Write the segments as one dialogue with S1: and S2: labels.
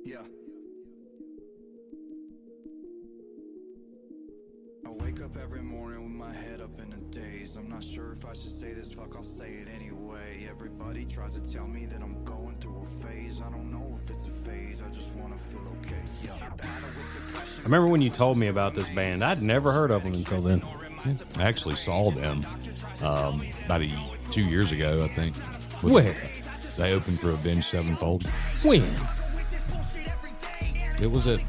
S1: Yeah. I wake up every morning with my head up in a daze. I'm not sure if I should say this, fuck, I'll say it anyway. Everybody tries to tell me that I'm going through a phase. I don't know if it's a phase, I just wanna feel okay. Yeah.
S2: I remember when you told me about this band. I'd never heard of them until then.
S3: I actually saw them about 2 years ago, I think.
S2: Where?
S3: They opened for Avenged Sevenfold.
S2: When?
S3: It was at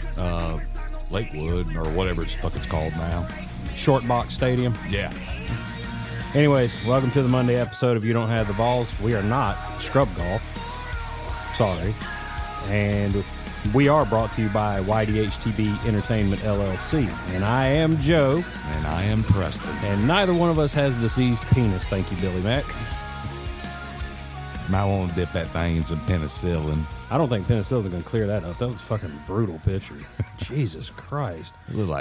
S3: Lakewood or whatever it's called now.
S2: Short Box Stadium.
S3: Yeah.
S2: Anyways, welcome to the Monday episode of You Don't Have the Balls. We are not Scrub Golf. Sorry. And we are brought to you by YDHTB Entertainment LLC. And I am Joe.
S3: And I am Preston.
S2: And neither one of us has a diseased penis. Thank you, Billy Mack.
S3: Might want to dip that thing in some penicillin.
S2: I don't think penicillin's going to clear that up. That was a fucking brutal picture. Jesus Christ.
S3: It looked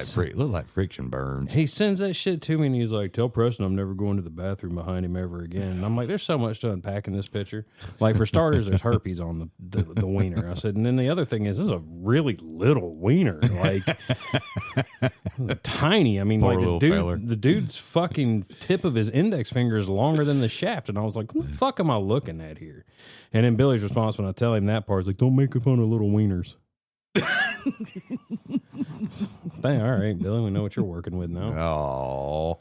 S3: like friction burns.
S2: He sends that shit to me and he's like, tell Preston I'm never going to the bathroom behind him ever again. And I'm like, there's so much to unpack in this picture. Like, for starters, there's herpes on the wiener. I said, and then the other thing is, this is a really little wiener. Like, tiny. I mean,
S3: Poor
S2: like,
S3: little feller.
S2: the dude's fucking tip of his index finger is longer than the shaft. And I was like, what the fuck am I looking at here? And then Billy's response when I tell him that part is like, don't make fun of little wieners. All right, Billy, we know what you're working with now.
S3: Oh.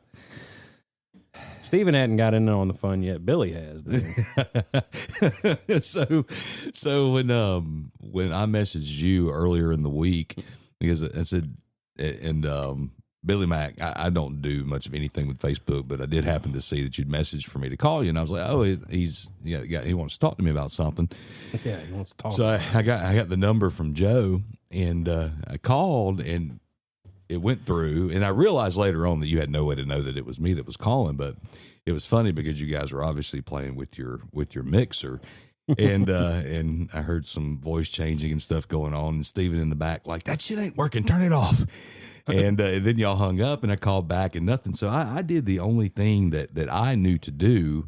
S2: Steven hadn't got in on the fun yet. Billy has.
S3: So when I messaged you earlier in the week, because I said, and Billy Mack, I don't do much of anything with Facebook, but I did happen to see that you'd messaged for me to call you, and I was like, oh, he wants to talk to me about something.
S2: Yeah, he wants to talk.
S3: So I got the number from Joe, and I called, and it went through, and I realized later on that you had no way to know that it was me that was calling, but it was funny because you guys were obviously playing with your mixer. And and I heard some voice changing and stuff going on, and Steven in the back like, that shit ain't working, turn it off. And then y'all hung up, and I called back and nothing. So I did the only thing that I knew to do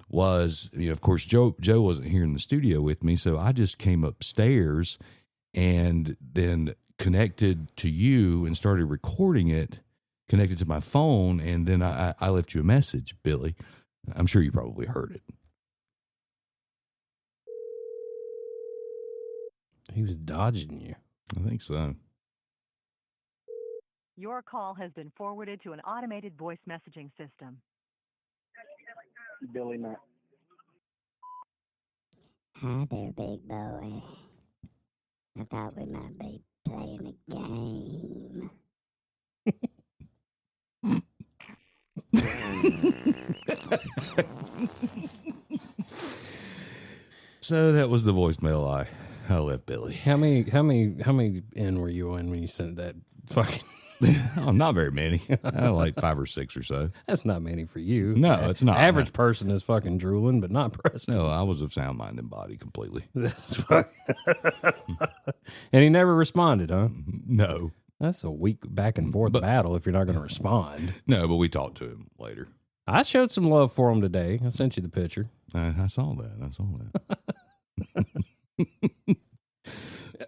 S3: was, of course, Joe wasn't here in the studio with me, so I just came upstairs and then connected to you and started recording it, connected to my phone, and then I left you a message, Billy. I'm sure you probably heard it.
S2: He was dodging you.
S3: I think so.
S4: Your call has been forwarded to an automated voice messaging system.
S5: Billy Mack.
S6: Hi there, big boy. I thought we might be playing a game.
S3: So that was the voicemail I left Billy.
S2: How many in were you in when you sent that fucking?
S3: Oh, not very many. Like 5 or 6 or so.
S2: That's not many for you.
S3: No, it's not.
S2: Average person is fucking drooling, but not Preston.
S3: No, I was of sound mind and body completely.
S2: That's fucking. And he never responded, huh?
S3: No.
S2: That's a weak back and forth battle if you're not going to respond.
S3: No, but we talked to him later.
S2: I showed some love for him today. I sent you the picture.
S3: I saw that.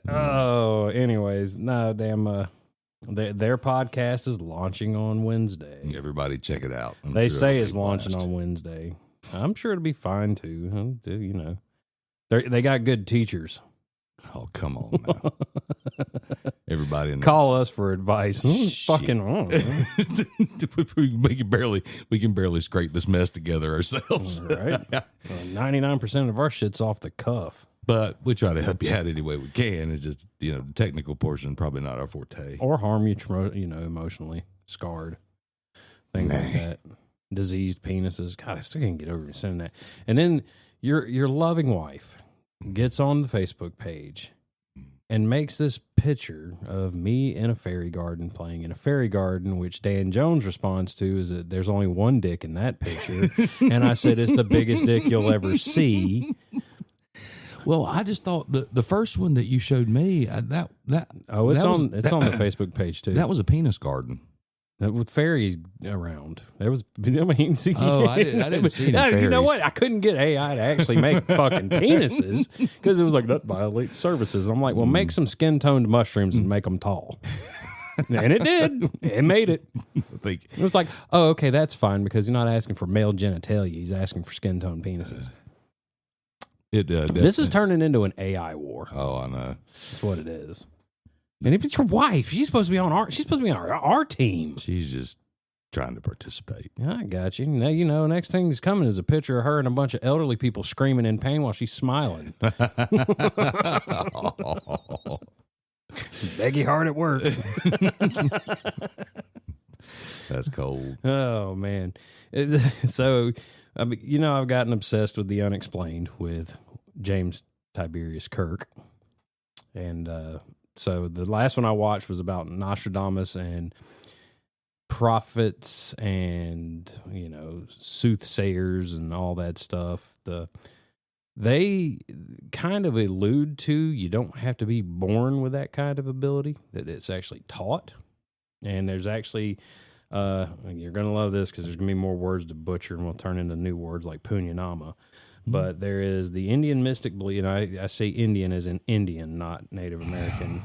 S2: Oh, anyways, no, damn. Their podcast is launching on Wednesday.
S3: Everybody check it out.
S2: They say it's launching on Wednesday. I'm sure it'll be fine too. You know, they got good teachers.
S3: Oh, come on now. Everybody in
S2: call us for advice. Fucking on.
S3: we can barely scrape this mess together ourselves.
S2: Right. 99% of our shit's off the cuff.
S3: But we try to help you out any way we can. It's just, the technical portion probably not our forte.
S2: Or harm you, emotionally scarred. Things like that. Diseased penises. God, I still can't get over sending that. And then your loving wife gets on the Facebook page and makes this picture of me in a fairy garden playing in a fairy garden, which Dan Jones responds to is that there's only one dick in that picture. And I said, it's the biggest dick you'll ever see.
S3: Well, I just thought the first one that you showed me
S2: it's on the Facebook page too.
S3: That was a penis garden.
S2: with fairies around. There was, I mean,
S3: Oh, I didn't see any
S2: You know
S3: fairies.
S2: what? I couldn't get AI to actually make fucking penises because it was like, that violates services. I'm like, well, make some skin toned mushrooms and make them tall. And it did. It made it.
S3: I think
S2: It was like, oh, okay, that's fine because he's not asking for male genitalia. He's asking for skin toned penises.
S3: it.
S2: This is turning into an AI war.
S3: Oh, I know.
S2: That's what it is. And if it's your wife, she's supposed to be on our team.
S3: She's just trying to participate.
S2: I got you. Now you know. Next thing that's coming is a picture of her and a bunch of elderly people screaming in pain while she's smiling. Beggy hard at work.
S3: That's cold.
S2: Oh man. So, I mean, you know, I've gotten obsessed with the unexplained with James Tiberius Kirk, and so the last one I watched was about Nostradamus and prophets and, you know, soothsayers and all that stuff. They kind of allude to you don't have to be born with that kind of ability, that it's actually taught. And there's actually, you're going to love this because there's going to be more words to butcher and we'll turn into new words like punyama. But there is the Indian mystic belief, and I say Indian as in Indian, not Native American.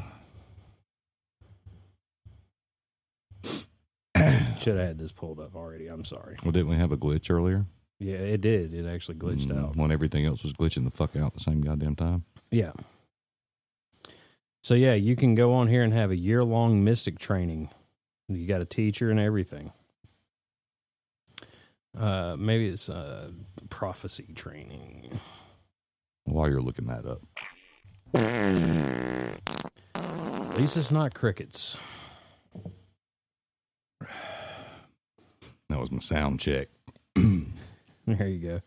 S2: Should have had this pulled up already. I'm sorry.
S3: Well, didn't we have a glitch earlier?
S2: Yeah, it did. It actually glitched out.
S3: When everything else was glitching the fuck out at the same goddamn time.
S2: Yeah. So, yeah, you can go on here and have a year-long mystic training. You got a teacher and everything. Maybe it's prophecy training.
S3: While you're looking that up.
S2: At least it's not crickets.
S3: That was my sound check.
S2: There you go.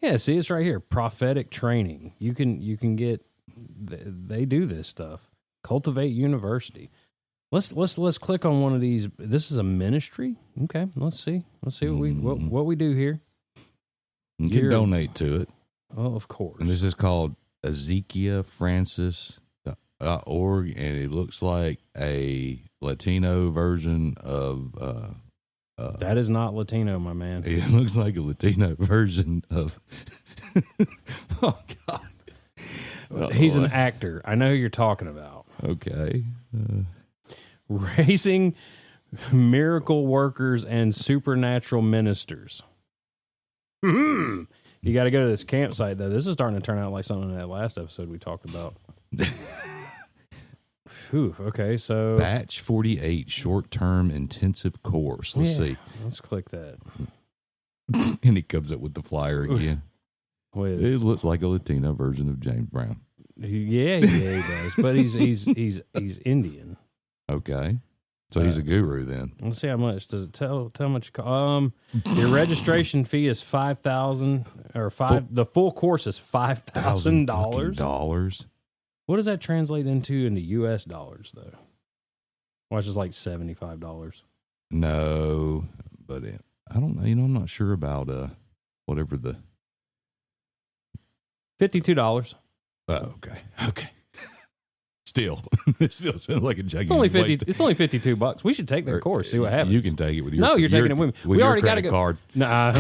S2: Yeah, see, it's right here. Prophetic training. You can get. They do this stuff. Cultivate University. Let's click on one of these. This is a ministry. Okay, let's see. Let's see what we do here.
S3: You can donate to it.
S2: Oh, of course.
S3: And this is called EzekielFrancis.org, and it looks like a Latino version of.
S2: That is not Latino, my man.
S3: It looks like a Latino version of. Oh God!
S2: He's an actor. I know who you're talking about.
S3: Okay.
S2: Raising miracle workers and supernatural ministers. You got to go to this campsite, though. This is starting to turn out like something in that last episode we talked about. Whew, okay, so...
S3: Batch 48, short-term intensive course. Let's see.
S2: Let's click that.
S3: And he comes up with the flyer again.
S2: With,
S3: It looks like a Latino version of James Brown.
S2: yeah, he does. But he's Indian.
S3: Okay. So he's a guru then.
S2: Let's see how much. Does it tell how much? Your registration fee is $5,000 or the full course is $5,000.
S3: Dollars.
S2: What does that translate into US dollars though? Watch is like $75.
S3: No, but I don't know. You know, I'm not sure about whatever the.
S2: $52.
S3: Oh, okay. Still, it still sounds like a gigantic.
S2: It's only 50.
S3: waste of-
S2: It's only $52. We should take their course. See what happens.
S3: You can take it with your.
S2: No, you're taking it with me. We
S3: your
S2: already got to
S3: credit
S2: go.
S3: card.
S2: Nah,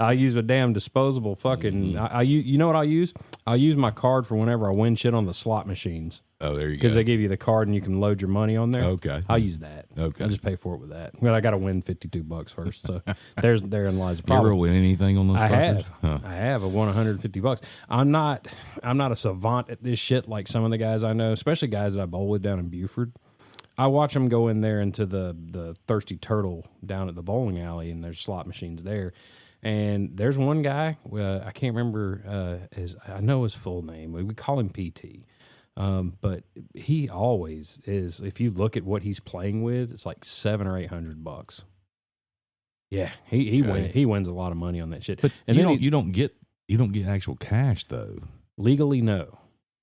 S2: I use a damn disposable fucking. I you know what I'll use? I'll use my card for whenever I win shit on the slot machines
S3: Oh, there you go.
S2: because they give you the card and you can load your money on there.
S3: Okay.
S2: I'll use that.
S3: Okay.
S2: I'll just pay for it with that. But I got to win $52 first. So therein lies the
S3: You ever
S2: problem.
S3: win anything on those?
S2: I
S3: fuckers?
S2: have.
S3: Huh.
S2: I have. I won $150. I'm not a savant at this shit like some of the guys I know, especially guys that I bowl with down in Buford. I watch them go in there into the Thirsty Turtle down at the bowling alley, and there's slot machines there. And there's one guy, I can't remember I know his full name. We call him PT. But he always is. If you look at what he's playing with, it's like $700 or $800. Yeah, he wins a lot of money on that shit.
S3: But
S2: And then
S3: you don't get actual cash though.
S2: legally no,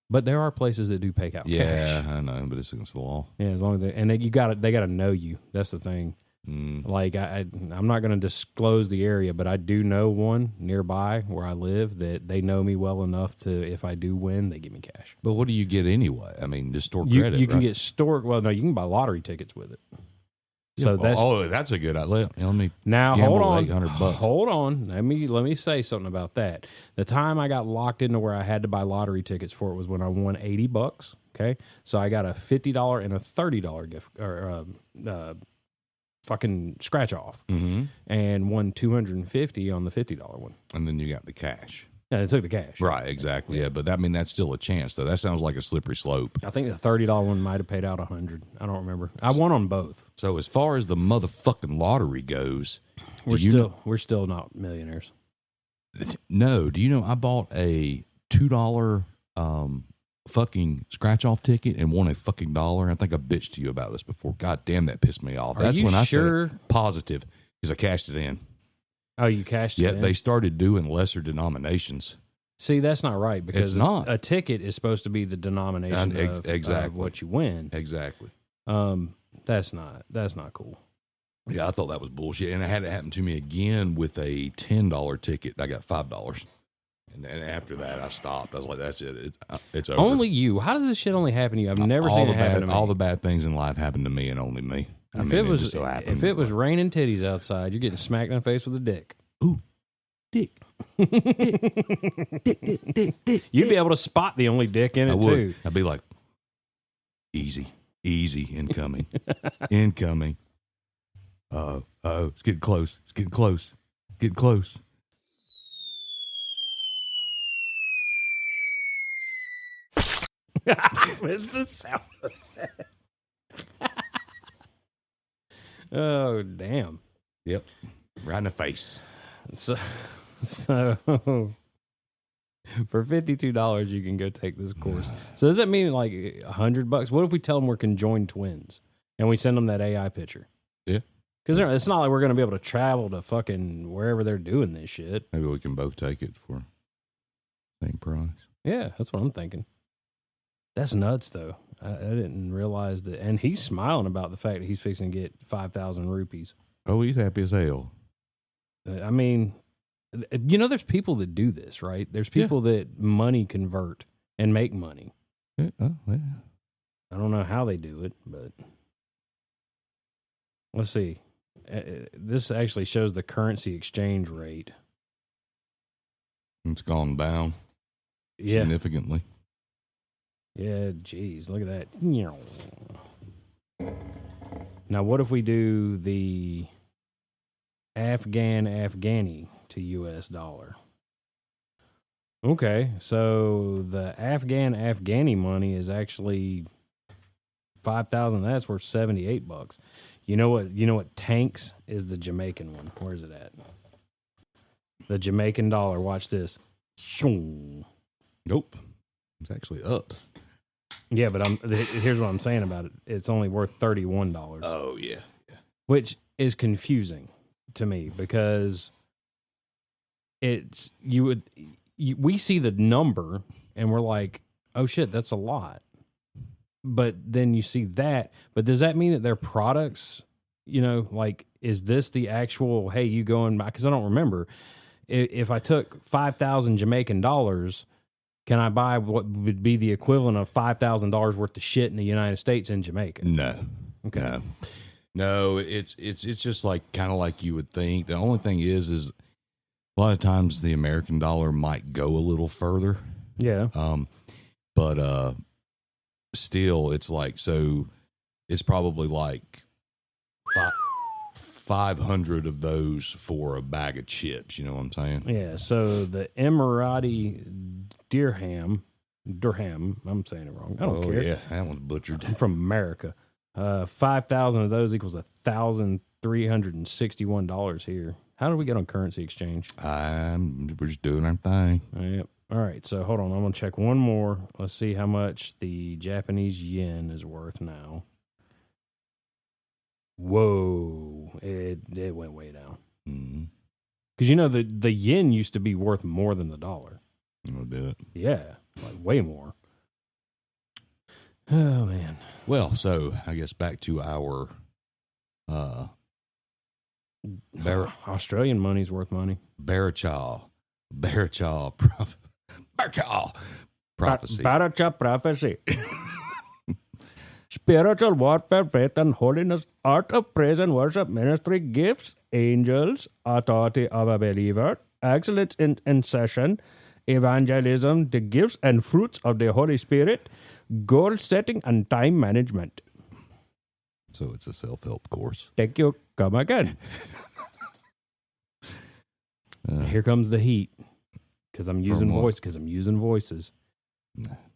S2: but there are places that do pay out
S3: Yeah,
S2: cash.
S3: I know, but it's against the law.
S2: Yeah, as long as they got to know you. That's the thing. Like I'm not going to disclose the area, but I do know one nearby where I live that they know me well enough to, if I do win, they give me cash.
S3: But what do you get anyway? I mean, just store
S2: You
S3: credit.
S2: can
S3: right?
S2: get store. Well, no, you can buy lottery tickets with it. So
S3: that's a good idea. Let me
S2: now
S3: gamble
S2: hold on.
S3: $800.
S2: Hold on. Let me say something about that. The time I got locked into where I had to buy lottery tickets for it was when I won $80. Okay, so I got a $50 and a $30 gift or fucking scratch off, and won $250 on the $50 one.
S3: And then you got the cash.
S2: Yeah, they took the cash.
S3: Right, exactly. Yeah, but that's still a chance, though. That sounds like a slippery slope.
S2: I think the $30 one might have paid out $100. I don't remember. I won on both.
S3: So as far as the motherfucking lottery goes,
S2: We're still not millionaires.
S3: No, do you know I bought a $2 fucking scratch off ticket and won a fucking dollar? I think I bitched to you about this before. God damn, that pissed me off. That's when I said it positive because I cashed it in.
S2: Oh, you cashed it in?
S3: Yeah, they started doing lesser denominations.
S2: See, that's not right because
S3: It's not.
S2: a ticket is supposed to be the denomination of what you win.
S3: Exactly.
S2: That's not cool.
S3: Yeah, I thought that was bullshit, and it had it happen to me again with a $10 ticket. I got $5, and then after that, I stopped. I was like, "That's it. It's over."
S2: Only you. How does this shit only happen to you? I've never seen it happen to me.
S3: All the bad things in life happen to me, and only me.
S2: If it was raining titties outside, you're getting smacked in the face with a dick.
S3: Ooh, dick, dick.
S2: You'd be able to spot the only dick in it too.
S3: I'd be like, easy, incoming, incoming. Oh, it's getting close. It's getting close. Getting close.
S2: With the sound effect. Oh, damn.
S3: Yep. Right in the face.
S2: So for $52, you can go take this course. So does that mean like $100? What if we tell them we're conjoined twins and we send them that AI picture?
S3: Yeah.
S2: Because it's not like we're going to be able to travel to fucking wherever they're doing this shit.
S3: Maybe we can both take it for the same price.
S2: Yeah, that's what I'm thinking. That's nuts, though. I didn't realize that. And he's smiling about the fact that he's fixing to get 5,000 rupees.
S3: Oh, he's happy as hell.
S2: I mean, there's people that do this, right? There's people that money convert and make money.
S3: Yeah. Oh, yeah.
S2: I don't know how they do it, but let's see. This actually shows the currency exchange rate.
S3: It's gone down significantly.
S2: Yeah, geez, look at that. Now, what if we do the Afghani to U.S. dollar? Okay, so the Afghani money is actually 5,000. That's worth $78. You know what tanks is the Jamaican one. Where's it at? The Jamaican dollar. Watch this.
S3: Nope. It's actually up.
S2: Yeah, but here's what I'm saying about it. It's only worth $31.
S3: Oh, yeah.
S2: Which is confusing to me because we see the number and we're like, oh shit, that's a lot. But then you see that, but does that mean that their products, like, is this the actual, hey, you go and buy? Because I don't remember. If I took 5,000 Jamaican dollars, can I buy what would be the equivalent of $5,000 worth of shit in the United States in Jamaica?
S3: No.
S2: Okay.
S3: No, it's just like kind of like you would think. The only thing is a lot of times the American dollar might go a little further.
S2: Yeah.
S3: But still, it's like, so it's probably like 500 of those for a bag of chips. You know what I'm saying?
S2: Yeah. So the Emirati dirham, I'm saying it wrong. I don't care.
S3: Yeah, that one's butchered.
S2: I'm from America. 5,000 of those equals $1,361 here. How did we get on currency exchange?
S3: We're just doing our thing.
S2: Yep. All right. So hold on. I'm going to check one more. Let's see how much the Japanese yen is worth now. Whoa. It went way down.
S3: Mm-hmm.
S2: Because the yen used to be worth more than the dollar.
S3: I'll do it.
S2: Yeah. Like way more. Oh, man.
S3: Well, so I guess back to our
S2: Australian money's worth money.
S3: Barachaw prophecy.
S2: Barachaw prophecy. spiritual warfare, faith and holiness, art of praise and worship, ministry, gifts, angels, authority of a believer, excellence in intercession, evangelism, the gifts and fruits of the Holy Spirit, goal setting, and time management.
S3: So it's a self-help course.
S2: Thank you. Come again. Here comes the heat. Because I'm using voices.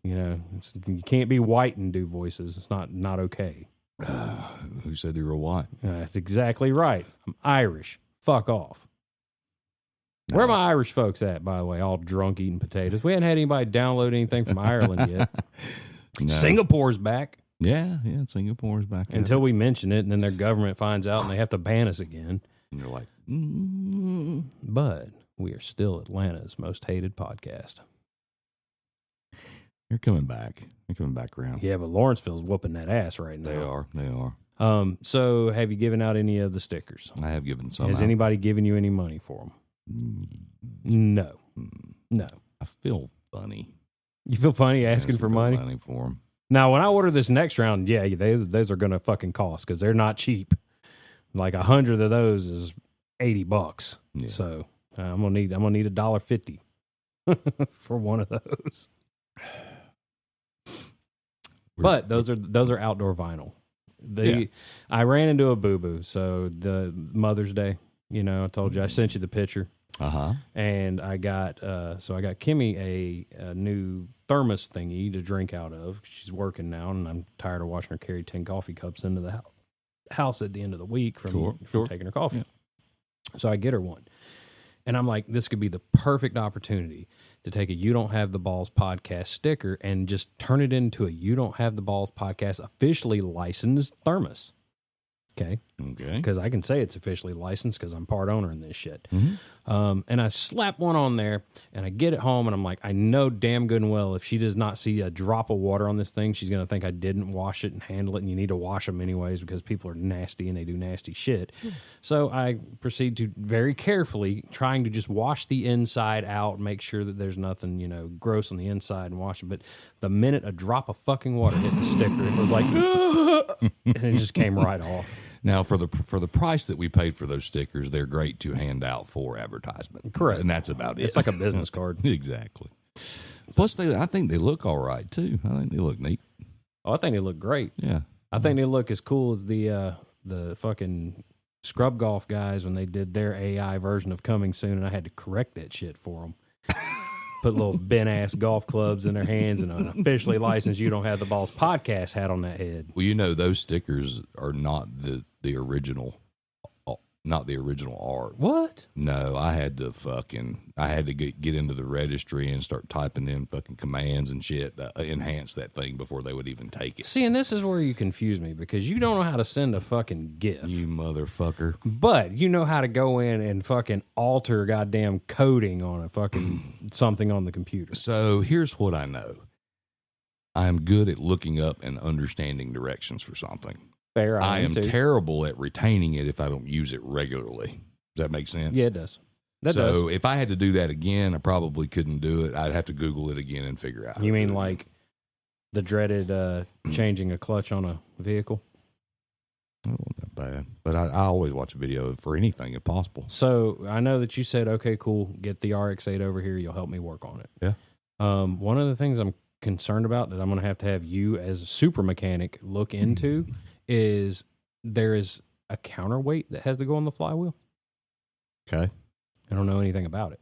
S2: You know, you can't be white and do voices. It's not okay.
S3: Who said you were white?
S2: That's exactly right. I'm Irish. Fuck off. Where are my Irish folks at, by the way? All drunk eating potatoes. We hadn't had anybody download anything from Ireland yet.
S3: No.
S2: Singapore's back.
S3: Yeah, Singapore's back.
S2: Until we mention it, and then their government finds out and they have to ban us again.
S3: And you're like,
S2: But we are still Atlanta's most hated podcast.
S3: You're coming back. You're coming back around.
S2: Yeah, but Lawrenceville's whooping that ass right now.
S3: They are.
S2: So have you given out any of the stickers?
S3: I have given some.
S2: Has anybody given you any money for them? No. No.
S3: I feel funny.
S2: You feel funny asking for money?
S3: Money for them.
S2: Now, when I order this next round, yeah, those are going to fucking cost because they're not cheap. Like 100 of those is $80.
S3: Yeah.
S2: So I'm gonna need $1.50 for one of those. But those are outdoor vinyl. I ran into a boo-boo. So the Mother's Day, you know, I told you I sent you the picture. And I got Kimmy a new thermos thingy to drink out of. She's working now, and I'm tired of watching her carry 10 coffee cups into the house at the end of the week from taking her coffee. Yeah. So I get her one. And I'm like, this could be the perfect opportunity to take a You Don't Have the Balls podcast sticker and just turn it into a You Don't Have the Balls podcast officially licensed thermos. Okay. Because I can say it's officially licensed because I'm part owner in this shit.
S3: Mm-hmm.
S2: And I slap one on there and I get it home and I'm like, I know damn good and well if she does not see a drop of water on this thing, she's going to think I didn't wash it and handle it. And you need to wash them anyways because people are nasty and they do nasty shit. So I proceed to very carefully trying to just wash the inside out, make sure that there's nothing, you know, gross on the inside and wash it. But the minute a drop of fucking water hit the sticker, it was like, and it just came right off.
S3: Now, for the price that we paid for those stickers, they're great to hand out for advertisement.
S2: Correct.
S3: And that's about it.
S2: It's like a business card.
S3: Exactly. Plus, I think they look all right, too. I think they look neat.
S2: Oh, I think they look great.
S3: Yeah.
S2: I think they look as cool as the fucking Scrub Golf guys when they did their AI version of Coming Soon, and I had to correct that shit for them. Put little bent-ass golf clubs in their hands and an officially licensed You Don't Have the Balls podcast hat on that head.
S3: Well, you know, those stickers are not the original, not the original art.
S2: What?
S3: No, I had to get into the registry and start typing in fucking commands and shit to enhance that thing before they would even take it.
S2: See, and this is where you confuse me because you don't know how to send a fucking GIF.
S3: You motherfucker.
S2: But you know how to go in and fucking alter goddamn coding on a fucking something on the computer.
S3: So here's what I know. I'm good at looking up and understanding directions for something.
S2: Fair,
S3: I am
S2: too.
S3: terrible at retaining it if I don't use it regularly. Does that make sense?
S2: Yeah, it does. That
S3: so
S2: does.
S3: if I had to do that again, I probably couldn't do it. I'd have to Google it again and figure out.
S2: You mean like the dreaded changing a clutch on a vehicle?
S3: It wasn't that bad. But I always watch a video for anything if possible.
S2: So I know that you said, okay, cool, get the RX-8 over here. You'll help me work on it.
S3: Yeah.
S2: One of the things I'm concerned about that I'm going to have you as a super mechanic look into is there is a counterweight that has to go on the flywheel.
S3: Okay.
S2: I don't know anything about it.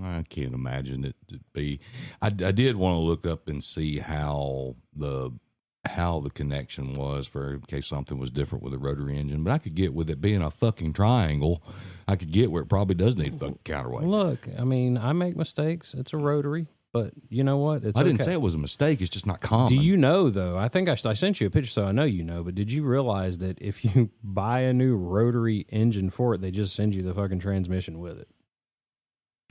S3: I can't imagine it to be. I did want to look up and see how the connection was for in case something was different with the rotary engine, but I could get with it being a fucking triangle. I could get where it probably does need fucking counterweight.
S2: Look, I mean, I make mistakes. It's a rotary, but you know what?
S3: I didn't say it was a mistake. It's just not common.
S2: Do you know, though? I think I sent you a picture, so I know you know, but did you realize that if you buy a new rotary engine for it, they just send you the fucking transmission with it?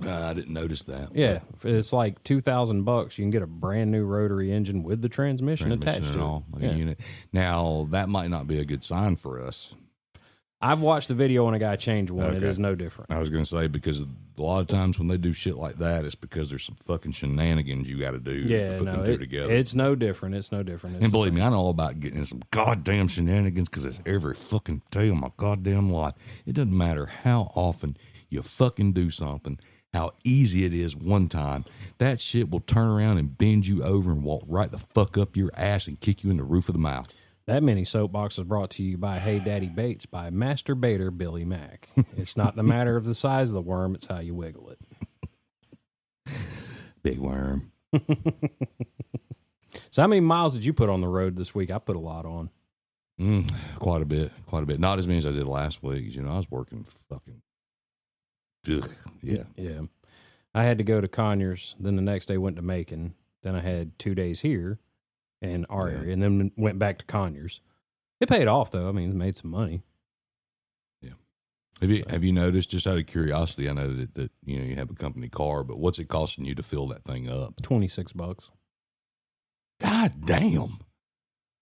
S3: I didn't notice that.
S2: Yeah, it's like $2,000. You can get a brand new rotary engine with the transmission attached to
S3: all,
S2: it.
S3: like a unit. Now, that might not be a good sign for us.
S2: I've watched the video on a guy change one. It
S3: Okay.
S2: is no different.
S3: I was going to say, because a lot of times when they do shit like that, it's because there's some fucking shenanigans you got to do
S2: Yeah,
S3: to put
S2: no,
S3: them two together.
S2: it's no different. It's no different. It's
S3: And
S2: the
S3: believe me,
S2: same.
S3: I know all about getting in some goddamn shenanigans because it's every fucking day of my goddamn life. It doesn't matter how often you fucking do something, how easy it is one time. That shit will turn around and bend you over and walk right the fuck up your ass and kick you in the roof of the mouth.
S2: That mini soapbox is brought to you by Hey Daddy Baits by Master Baiter Billy Mack. It's not the matter of the size of the worm, it's how you wiggle it.
S3: Big worm.
S2: So how many miles did you put on the road this week? I put a lot on.
S3: Quite a bit. Not as many as I did last week. You know, I was working fucking. Ugh, yeah.
S2: Yeah. I had to go to Conyers, then the next day went to Macon. Then I had 2 days here in our area, and then went back to Conyers. It paid off, though. I mean, it made some money.
S3: Have you noticed, just out of curiosity, I know that you know you have a company car, but what's it costing you to fill that thing up?
S2: $26.
S3: God damn.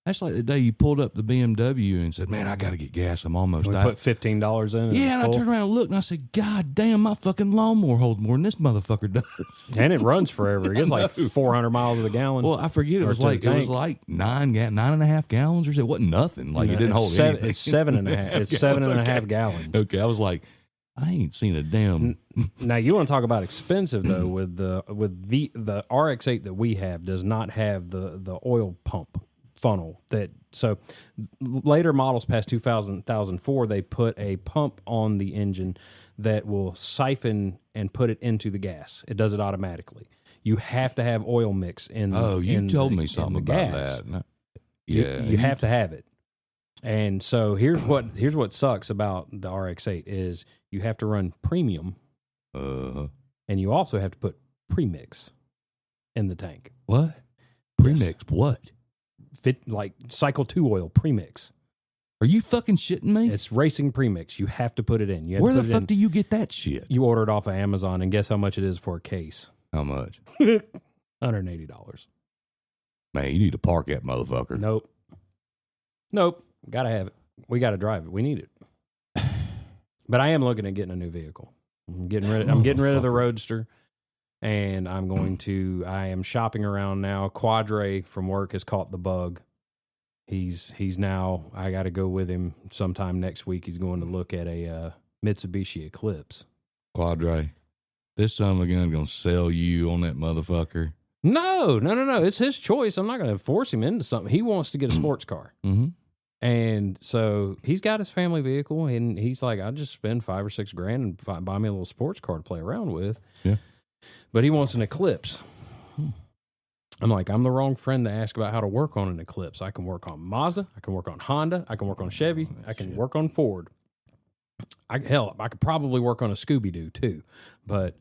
S3: That's like the day you pulled up the BMW and said, "Man, I got to get gas. I'm almost
S2: We
S3: out."
S2: put $15 in.
S3: Yeah, and I turned around and looked, and I said, "God damn, my fucking lawnmower holds more than this motherfucker does."
S2: And it runs forever. It gets like
S3: No.
S2: 400 miles a gallon.
S3: Well, I forget. It
S2: Or
S3: was
S2: to the
S3: like
S2: tank.
S3: 9.5 gallons, or something. It wasn't nothing. Like it didn't hold anything.
S2: It's 7.5. It's 7.5 gallons.
S3: Okay, I was like, I ain't seen a damn.
S2: Now you want to talk about expensive though? With the RX-8 that we have does not have the oil pump funnel that. So later models past 2004, they put a pump on the engine that will siphon and put it into the gas. It does it automatically. You have to have oil mix in.
S3: Oh, you
S2: in
S3: told
S2: the-
S3: me
S2: in
S3: something
S2: the
S3: about
S2: gas.
S3: that. No.
S2: You-
S3: Yeah,
S2: you have to have it. And so here's what sucks about the RX-8 is you have to run premium,
S3: Uh,
S2: and you also have to put premix in the tank.
S3: what? Premix? What?
S2: Fit like cycle 2 oil premix.
S3: Are you fucking shitting me?
S2: It's racing premix. You have to put it in. You have
S3: Where
S2: to
S3: the
S2: put it
S3: fuck
S2: in.
S3: do you get that shit?
S2: You order it off of Amazon, and guess how much it is for a case?
S3: How much?
S2: $180.
S3: Man, you need to park that motherfucker.
S2: Nope. Gotta have it. We gotta drive it. We need it. But I am looking at getting a new vehicle. I'm getting rid of the
S3: Motherfucker.
S2: Roadster, and I am shopping around now. Quadre from work has caught the bug. He's now, I got to go with him sometime next week. He's going to look at a Mitsubishi Eclipse.
S3: Quadre, this son of a gun gonna sell you on that motherfucker.
S2: No. It's his choice. I'm not going to force him into something. He wants to get a sports car.
S3: Mm-hmm.
S2: And so he's got his family vehicle, and he's like, I'll just spend $5 or $6 grand and buy me a little sports car to play around with.
S3: Yeah.
S2: But he wants an Eclipse. I'm like, I'm the wrong friend to ask about how to work on an Eclipse. I can work on Mazda. I can work on Honda. I can work on Chevy. I can work on Ford. I could probably work on a Scooby-Doo too. But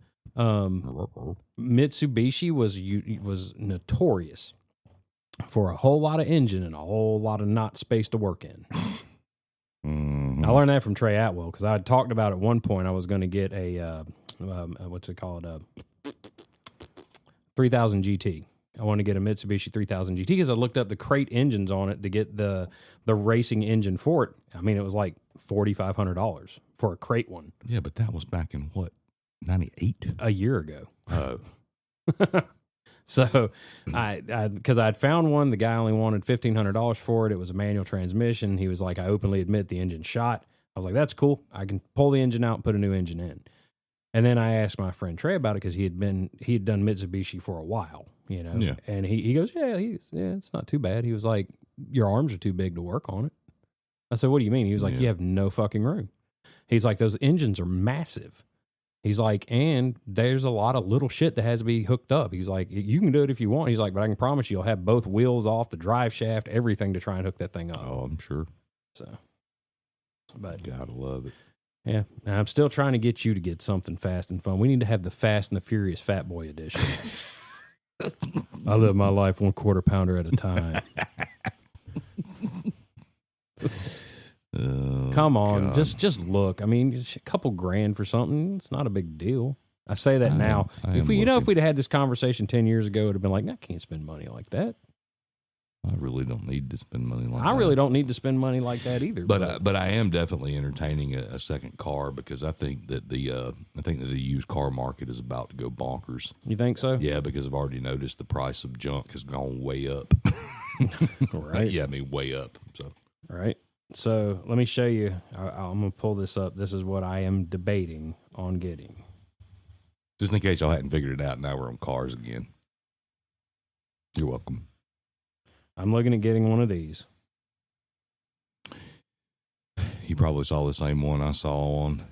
S2: Mitsubishi was notorious for a whole lot of engine and a whole lot of not space to work in.
S3: Mm-hmm.
S2: I learned that from Trey Atwell because I had talked about at one point I was going to get a what's it called, a 3000 GT. I want to get a Mitsubishi 3000 GT because I looked up the crate engines on it to get the racing engine for it. I mean, it was like $4,500 for a crate one
S3: Yeah, but that was back in what, 98?
S2: a year ago.
S3: Oh,
S2: So because I'd found one, the guy only wanted $1,500 for it. It was a manual transmission. He was like, I openly admit the engine shot. I was like, that's cool. I can pull the engine out and put a new engine in. And then I asked my friend Trey about it because he had done Mitsubishi for a while, you know.
S3: Yeah.
S2: And he goes, yeah, it's not too bad. He was like, your arms are too big to work on it. I said, what do you mean? He was like,
S3: Yeah.
S2: you have no fucking room. He's like, those engines are massive. He's like, and there's a lot of little shit that has to be hooked up. He's like, you can do it if you want. He's like, but I can promise you'll have both wheels off, the drive shaft, everything to try and hook that thing up.
S3: oh, I'm sure.
S2: So, but
S3: Gotta love it.
S2: yeah, now, I'm still trying to get you to get something fast and fun. We need to have the Fast and the Furious Fat Boy edition. I live my life 1/4 pounder at a time.
S3: Oh,
S2: Come on,
S3: God.
S2: just look. I mean, a couple grand for something, it's not a big deal. I say that now.
S3: I
S2: If
S3: am
S2: we, if
S3: looking.
S2: we'd had this conversation 10 years ago, it'd have been like, I can't spend money like that.
S3: I really don't need to spend money like that.
S2: I really don't need to spend money like that either.
S3: But I am definitely entertaining a second car because I think that the used car market is about to go bonkers.
S2: You think so?
S3: Yeah, because I've already noticed the price of junk has gone way up.
S2: Right.
S3: Yeah, I mean way up. So
S2: Right. So let me show you. I'm going to pull this up. This is what I am debating on getting.
S3: just in case y'all hadn't figured it out, now we're on cars again. You're welcome.
S2: I'm looking at getting one of these.
S3: You probably saw the same one I saw on.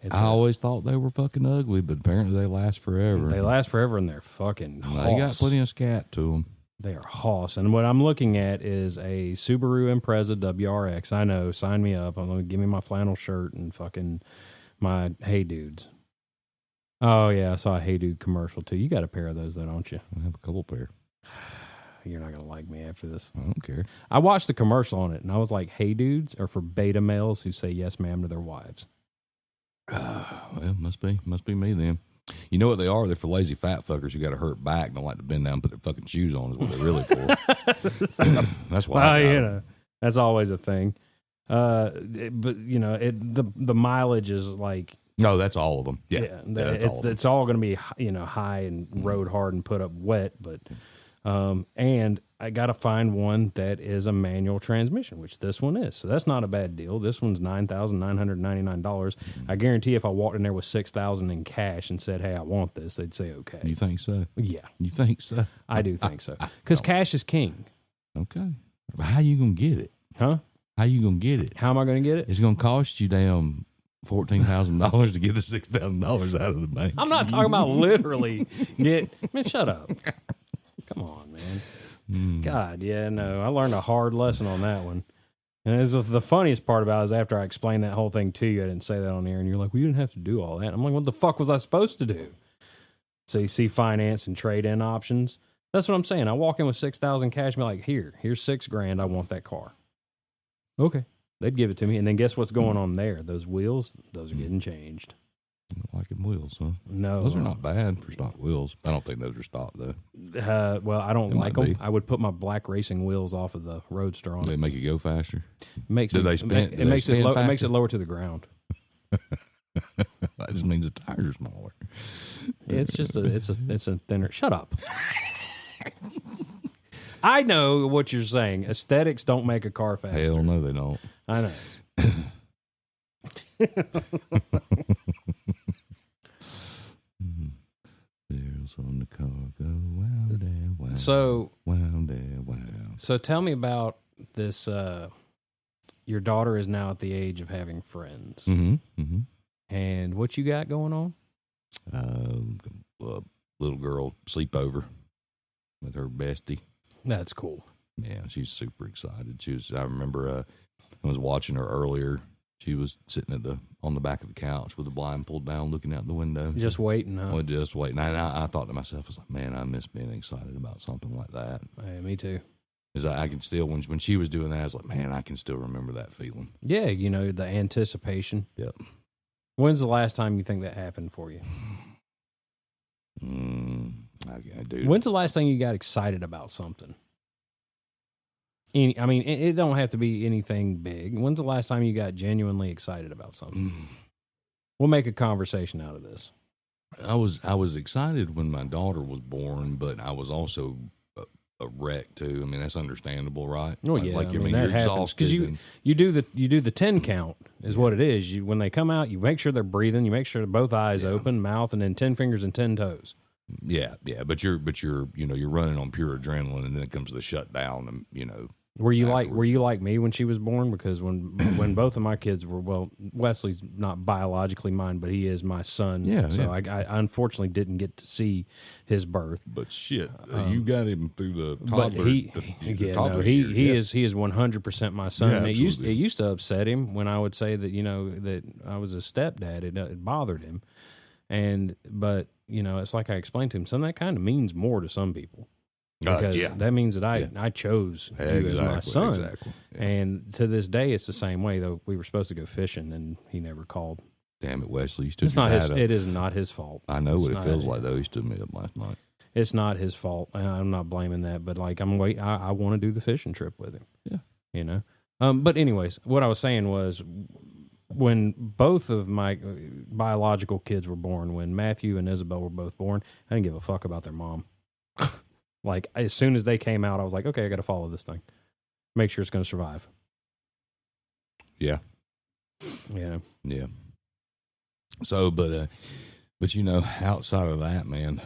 S2: It's
S3: I always thought they were fucking ugly, but apparently they last forever.
S2: They last forever and they're fucking
S3: They got
S2: hoss.
S3: plenty of scat to them.
S2: They are hoss. And what I'm looking at is a Subaru Impreza WRX. I know. Sign me up. I'm going to give me my flannel shirt and fucking my Hey Dudes. Oh, yeah. I saw a Hey Dude commercial, too. You got a pair of those, though, don't you?
S3: I have a couple pair.
S2: You're not going to like me after this.
S3: I don't care.
S2: I watched the commercial on it, and I was like, Hey Dudes are for beta males who say yes, ma'am, to their wives.
S3: Well, must be me then. You know what they are? They're for lazy fat fuckers who got a hurt back and don't like to bend down and put their fucking shoes on is what they're really for. That's why.
S2: Well, you know, that's always a thing. But, you know, the mileage is like...
S3: No, that's all of them. Yeah, that's all of them.
S2: It's all going to be, you know, high and road hard and put up wet, but... and I got to find one that is a manual transmission, which this one is. So that's not a bad deal. This one's $9,999. I guarantee if I walked in there with $6,000 in cash and said, "Hey, I want this," they'd say, "Okay."
S3: You think so?
S2: Yeah,
S3: You think so?
S2: I do think so. Because cash is king.
S3: Okay. But how you gonna get it?
S2: Huh?
S3: How you gonna get it?
S2: How am I going to get it?
S3: It's gonna cost you damn $14,000 to get the $6,000 out of the bank.
S2: I'm not talking about literally man, shut up. Come on, man. God, yeah, no. I learned a hard lesson on that one. And the funniest part about it is after I explained that whole thing to you, I didn't say that on air, and you're like, well, you didn't have to do all that. I'm like, what the fuck was I supposed to do? So you see finance and trade-in options. That's what I'm saying. I walk in with $6,000 cash and be like, here's $6,000. I want that car. Okay. They'd give it to me. And then guess what's going on there? Those wheels, those are getting changed.
S3: You don't like them wheels, huh?
S2: No.
S3: Those are not bad for stock wheels. I don't think those are stock, though.
S2: Well, I don't
S3: It
S2: like
S3: might
S2: them.
S3: be.
S2: I would put my black racing wheels off of the Roadster on
S3: They
S2: it.
S3: make it go faster.
S2: Makes
S3: Do
S2: me-
S3: they spin-
S2: It
S3: do they
S2: makes it
S3: spin
S2: low, it makes
S3: faster?
S2: it lower to the ground.
S3: That just means the tires are smaller.
S2: It's just it's a thinner. Shut up. I know what you're saying. Aesthetics don't make a car faster.
S3: Hell no, they don't.
S2: I know.
S3: There's on the car go wow, dad, wow.
S2: So
S3: wow, dad, wow.
S2: So tell me about this. Your daughter is now at the age of having friends, and what you got going on?
S3: Little girl sleepover with her bestie.
S2: That's cool.
S3: Yeah, she's super excited. I remember I was watching her earlier. She was sitting on the back of the couch with the blind pulled down, looking out the window.
S2: Just waiting, huh?
S3: Well, just waiting. And I thought to myself, I was like, man, I miss being excited about something like that.
S2: Hey, me too.
S3: Because I can still, when she was doing that, I was like, man, I can still remember that feeling.
S2: Yeah, you know, the anticipation.
S3: Yep.
S2: When's the last time you think that happened for you?
S3: I do.
S2: When's the last time you got excited about something? I mean, it don't have to be anything big. When's the last time you got genuinely excited about something? We'll make a conversation out of this.
S3: I was excited when my daughter was born, but I was also a wreck too. I mean, that's understandable, right?
S2: Oh yeah,
S3: like
S2: I
S3: you're
S2: mean, that happens
S3: exhausted.
S2: because
S3: and-
S2: you do the 10 count is what it is. You when they come out, you make sure they're breathing. You make sure both eyes open, mouth, and then 10 fingers and 10 toes.
S3: Yeah, but you're you're running on pure adrenaline, and then it comes the shutdown, and
S2: Were you
S3: afterwards.
S2: like me when she was born? Because when both of my kids were, well, Wesley's not biologically mine, but he is my son.
S3: Yeah,
S2: So
S3: yeah.
S2: I unfortunately didn't get to see his birth.
S3: But shit, you got him through the
S2: But
S3: toddler.
S2: he
S3: years,
S2: is 100% my son.
S3: Yeah,
S2: And it
S3: absolutely.
S2: used to upset him when I would say that that I was a stepdad. It bothered him, but it's like I explained to him, son. That kind of means more to some people. Because that means that I chose you as my son.
S3: Exactly. Yeah.
S2: And to this day, it's the same way. Though we were supposed to go fishing, and he never called.
S3: Damn it, Wesley, you stood
S2: It's
S3: your
S2: not his.
S3: dad up.
S2: It is not his fault.
S3: I know
S2: It's
S3: what it
S2: not
S3: feels
S2: his-
S3: like though. He stood me up last night.
S2: It's not his fault. I'm not blaming that, but like I want to do the fishing trip with him.
S3: Yeah.
S2: You know. But anyways, what I was saying was when both of my biological kids were born, when Matthew and Isabel were both born, I didn't give a fuck about their mom. Like as soon as they came out, I was like, okay, I got to follow this thing. Make sure it's going to survive.
S3: Yeah.
S2: Yeah.
S3: Yeah. So, but you know, outside of that, man,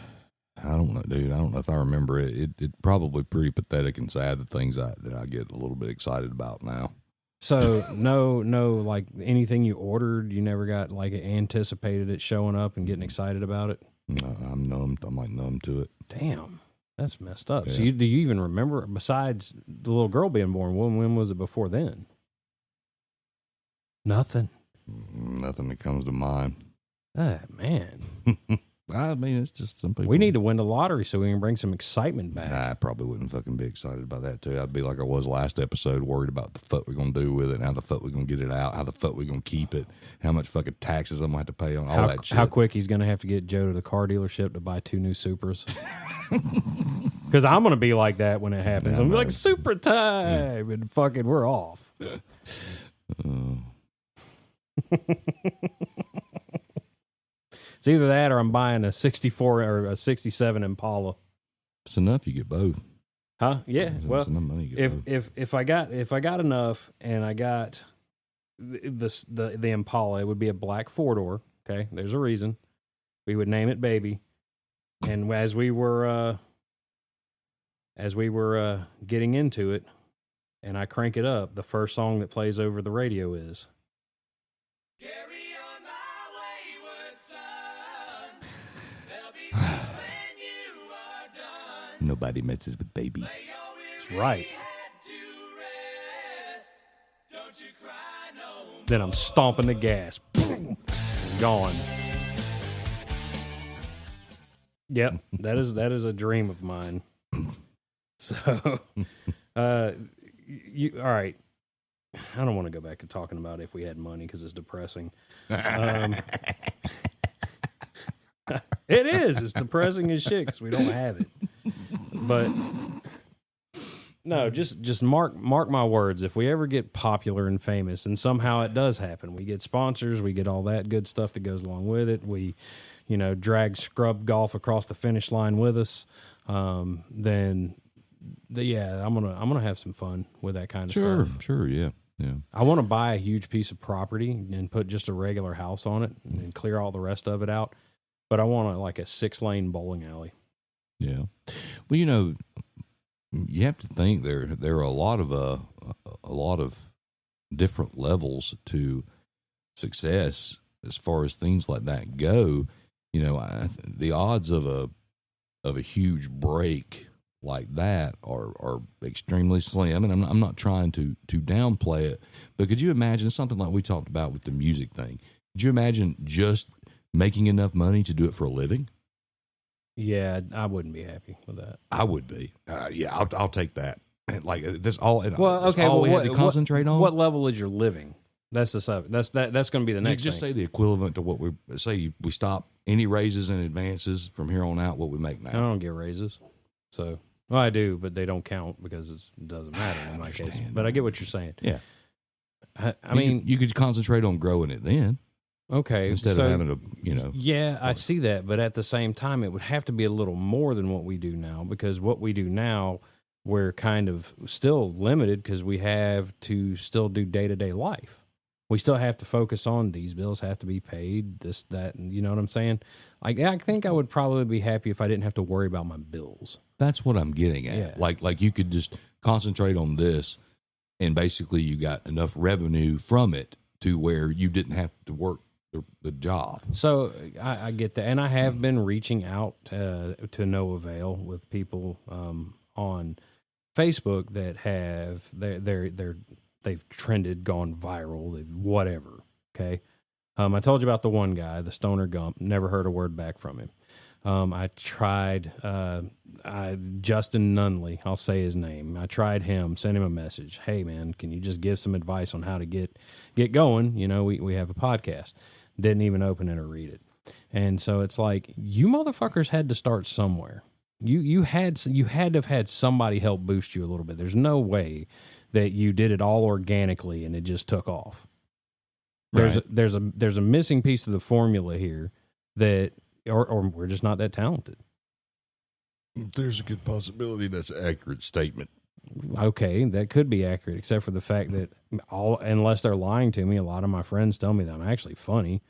S3: I don't know, dude. I don't know if I remember it. It's probably pretty pathetic and sad, the things that I get a little bit excited about now.
S2: So no, like anything you ordered, you never got like anticipated it showing up and getting excited about it.
S3: No, I'm numb. I'm like numb to it.
S2: Damn, that's messed up.
S3: Yeah.
S2: So do you even remember, besides the little girl being born, when was it before then? Nothing.
S3: Nothing that comes to mind.
S2: Ah, man.
S3: I mean, it's just some people.
S2: We need to win the lottery so we can bring some excitement back.
S3: I probably wouldn't fucking be excited about that too. I'd be like I was last episode, worried about the fuck we're gonna do with it, and how the fuck we're gonna get it out, how the fuck we're gonna keep it, how much fucking taxes I'm gonna have to pay on all that shit.
S2: How quick he's gonna have to get Joe to the car dealership to buy 2 new Supras. Because I'm gonna be like that when it happens.
S3: Yeah,
S2: I'm gonna be like, Supra time, and fucking we're off. It's either that or I'm buying a 64 or a 67 Impala.
S3: It's enough. You get both.
S2: Huh? Yeah.
S3: It's
S2: Well,
S3: enough money, you get both.
S2: if I got enough and I got the Impala, it would be a black 4-door. Okay, there's a reason. We would name it Baby. And as we were getting into it, and I crank it up, the first song that plays over the radio is "Carry on my wayward son. There'll be peace when you are done.
S3: Nobody messes with Baby.
S2: That's right. Don't you cry no more. Then I'm stomping the gas. Boom. Gone. Yep, that is a dream of mine. So, you all right? I don't want to go back to talking about if we had money because it's depressing. It is. It's depressing as shit because we don't have it. But no, just mark my words. If we ever get popular and famous, and somehow it does happen, we get sponsors, we get all that good stuff that goes along with it. We, drag Scrub Golf across the finish line with us. Then, I'm gonna have some fun with that kind of stuff.
S3: Sure, yeah.
S2: I want to buy a huge piece of property and put just a regular house on it and clear all the rest of it out. But I want like a 6-lane bowling alley.
S3: Yeah. Well, you have to think there are a lot of different levels to success as far as things like that go. The odds of a huge break like that are extremely slim, and I'm not trying to downplay it, but could you imagine something like we talked about with the music thing? Could you imagine just making enough money to do it for a living?
S2: Yeah, I wouldn't be happy with that.
S3: I would be. Yeah, I'll take that. Like this all.
S2: Well, okay.
S3: All
S2: well,
S3: we have to concentrate on.
S2: What level is your living? That's the stuff. That's going to be the next.
S3: Just
S2: thing.
S3: say the equivalent to what we say. We stop any raises and advances from here on out. What we make now.
S2: I don't get raises, so well, I do, but they don't count because it doesn't matter in my case. But I get what you're saying.
S3: Yeah.
S2: I mean,
S3: you could concentrate on growing it then.
S2: Okay.
S3: Instead of having to,
S2: Yeah, I see that. But at the same time, it would have to be a little more than what we do now, because what we do now, we're kind of still limited because we have to still do day-to-day life. We still have to focus on these bills have to be paid, this, that, and you know what I'm saying? I think I would probably be happy if I didn't have to worry about my bills.
S3: That's what I'm getting at.
S2: Yeah.
S3: Like you could just concentrate on this, and basically you got enough revenue from it to where you didn't have to work the job.
S2: So I get that, and I have been reaching out to no avail with people on Facebook that have they've trended, gone viral, whatever. Okay, I told you about the one guy, the Stoner Gump. Never heard a word back from him. I tried Justin Nunley. I'll say his name. I tried him. Sent him a message. Hey man, can you just give some advice on how to get going? We have a podcast. Didn't even open it or read it. And so it's like, you motherfuckers had to start somewhere. You had to have had somebody help boost you a little bit. There's no way that you did it all organically and it just took off. There's a missing piece of the formula here that, or we're just not that talented.
S3: There's a good possibility that's an accurate statement.
S2: Okay, that could be accurate, except for the fact that unless they're lying to me, a lot of my friends tell me that I'm actually funny.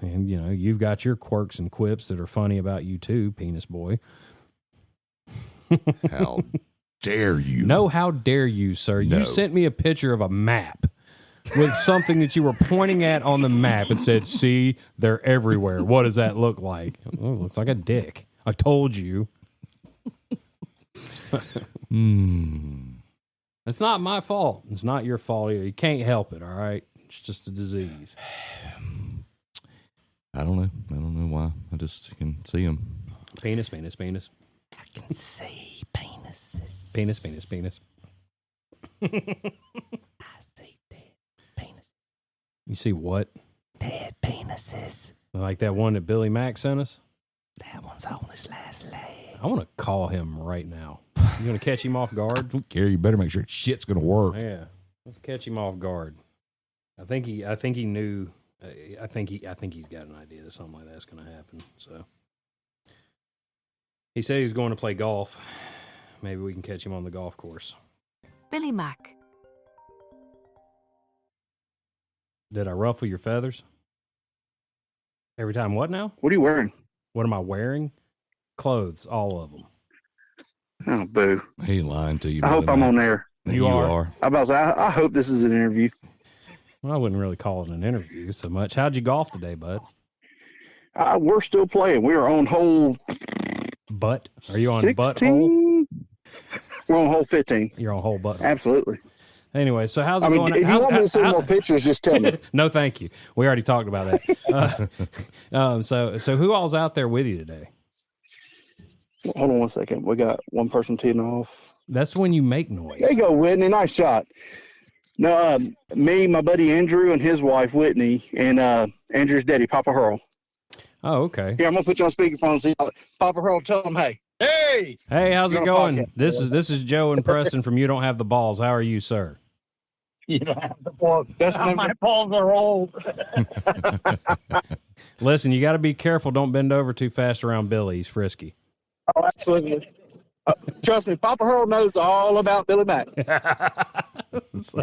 S2: And, you know, you've got your quirks and quips that are funny about you too, penis boy.
S3: How dare you?
S2: No, how dare you, sir?
S3: No.
S2: You sent me a picture of a map with something that you were pointing at on the map and said, see, they're everywhere. What does that look like? Oh, it looks like a dick. I told you. It's not my fault. It's not your fault either. You can't help it, all right? It's just a disease.
S3: I don't know why. I just can see them.
S2: Penis, penis, penis.
S5: I can see penises.
S2: Penis, penis, penis.
S5: I see dead penises.
S2: You see what?
S5: Dead penises.
S2: Like that one that Billy Mack sent us?
S5: That one's on his last leg.
S2: I want to call him right now. You going to catch him off guard?
S3: Gary, you better make sure shit's going to work.
S2: Yeah. Let's catch him off guard. I think he knew. I think he's got an idea that something like that's going to happen. So he said he was going to play golf. Maybe we can catch him on the golf course.
S4: Billy Mack.
S2: Did I ruffle your feathers? Every time what now?
S7: What are you wearing?
S2: What am I wearing? Clothes, all of them.
S7: Oh, boo.
S3: He lying to you.
S7: I hope I'm on there.
S2: You are.
S7: I about to say, I hope this is an interview.
S2: Well, I wouldn't really call it an interview so much. How'd you golf today, bud?
S7: We're still playing. We are on hole
S2: Butt? Are you on
S7: 16?
S2: butthole?
S7: We're on hole 15.
S2: You're on whole butthole.
S7: Absolutely.
S2: Anyway, so how's it
S7: I mean,
S2: going?
S7: if you want me to see more pictures, just tell me.
S2: No, thank you. We already talked about that. So who all's out there with you today?
S7: Hold on one second. We got one person teeing off.
S2: That's when you make noise.
S7: There you go, Whitney. Nice shot. No, me, my buddy Andrew, and his wife Whitney, and Andrew's daddy, Papa Hurl.
S2: Oh, okay.
S7: Here, I'm gonna put you on speakerphone. And see, Papa Hurl, tell him, hey.
S2: Hey, how's it
S7: You're on a
S2: going?
S7: podcast.
S2: This is Joe and Preston from You Don't Have the Balls. How are you, sir?
S7: You don't have the balls. My balls are old.
S2: Listen, you got to be careful. Don't bend over too fast around Billy. He's frisky.
S7: Oh, absolutely. Trust me, Papa Hurl knows all about Billy Mack.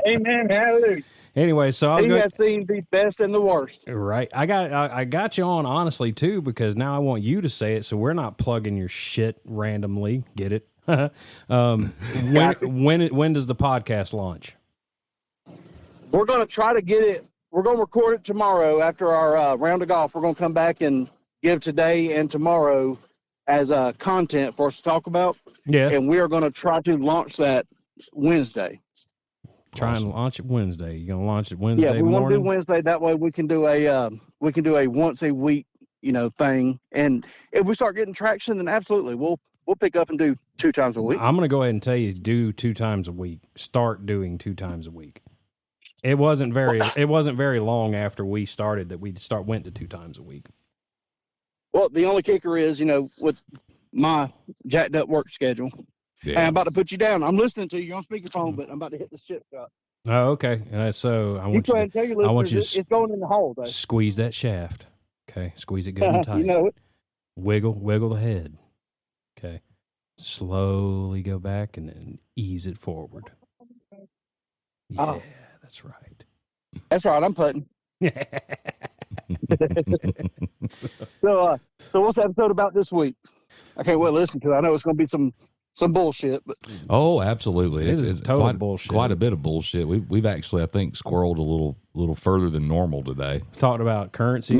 S7: Amen. Hallelujah.
S2: Anyway, so I was
S7: He
S2: going.
S7: has seen the best and the worst.
S2: Right. I got you on honestly too, because now I want you to say it, so we're not plugging your shit randomly. Get it? When does the podcast launch?
S7: We're going to try to get it. We're going to record it tomorrow after our round of golf. We're going to come back and give today and tomorrow as content for us to talk about.
S2: Yeah.
S7: And we are going to try to launch that Wednesday.
S2: Try and launch it Wednesday. You're gonna launch it Wednesday
S7: Yeah, we want to do
S2: morning?
S7: Wednesday. That way we can do a once a week, thing. And if we start getting traction, then absolutely we'll pick up and do 2 times a week.
S2: I'm gonna go ahead and tell you, do 2 times a week. Start doing 2 times a week. It wasn't very long after we started that we went to 2 times a week.
S7: Well, the only kicker is, with my jacked up work schedule.
S3: Yeah.
S7: Hey, I'm about to put you down. I'm listening to you. You're on speakerphone, but I'm about to hit the shit shot.
S2: Oh, okay. So I
S7: You
S2: want
S7: go
S2: you
S7: ahead
S2: to
S7: and tell your
S2: I want you
S7: listeners
S2: to
S7: it's going in the hole, though.
S2: squeeze that shaft. Okay, squeeze it good and tight.
S7: You know it.
S2: Wiggle the head. Okay, slowly go back and then ease it forward. Yeah,
S7: Oh.
S2: that's right.
S7: That's right. I'm putting. So what's the episode about this week? I can't wait to listen to it. I know it's going to be some bullshit, but
S3: Oh, absolutely.
S2: It is
S3: It's
S2: total
S3: quite,
S2: bullshit.
S3: Quite a bit of bullshit. We've actually, I think, squirreled a little further than normal today.
S2: Talked about currency